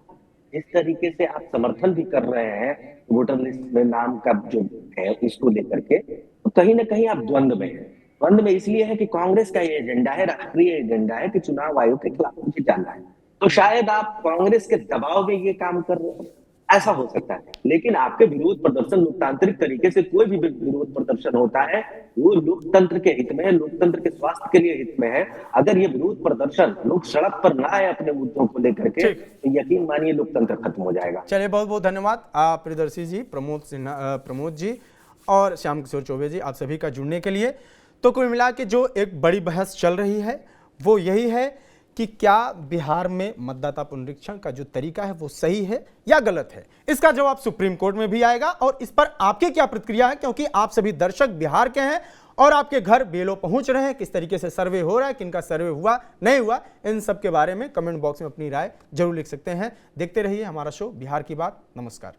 जिस तरीके से आप समर्थन भी कर रहे हैं वोटर लिस्ट में नाम का जो है इसको लेकर के, तो कहीं ना कहीं आप द्वंद्व में हैं। द्वंद्व में इसलिए है कि कांग्रेस का ये एजेंडा है, राष्ट्रीय एजेंडा है कि चुनाव आयोग के खिलाफ मुझे जाना है, तो शायद आप कांग्रेस के दबाव में ये काम कर रहे हैं। ऐसा हो सकता है। लेकिन आपके विरोध प्रदर्शन लोकतांत्रिक तरीके से कोई भी विरोध प्रदर्शन होता है वो लोकतंत्र के हित में है, लोकतंत्र के स्वास्थ्य के लिए हित में है। अगर ये विरोध प्रदर्शन लोग सड़क पर ना आए अपने मुद्दों को लेकर के, तो यकीन मानिए लोकतंत्र खत्म हो जाएगा। चलिए, बहुत बहुत धन्यवाद प्रियदर्शी जी, प्रमोद जी और श्याम किशोर चौबे जी, आप सभी का जुड़ने के लिए। तो कुल मिला के जो एक बड़ी बहस चल रही है वो यही है कि क्या बिहार में मतदाता पुनरीक्षण का जो तरीका है वो सही है या गलत है। इसका जवाब सुप्रीम कोर्ट में भी आएगा और इस पर आपकी क्या प्रतिक्रिया है, क्योंकि आप सभी दर्शक बिहार के हैं और आपके घर बेलो पहुंच रहे हैं। किस तरीके से सर्वे हो रहा है, किनका सर्वे हुआ नहीं हुआ, इन सब के बारे में कमेंट बॉक्स में अपनी राय जरूर लिख सकते हैं। देखते रहिए हमारा शो बिहार की बात। नमस्कार।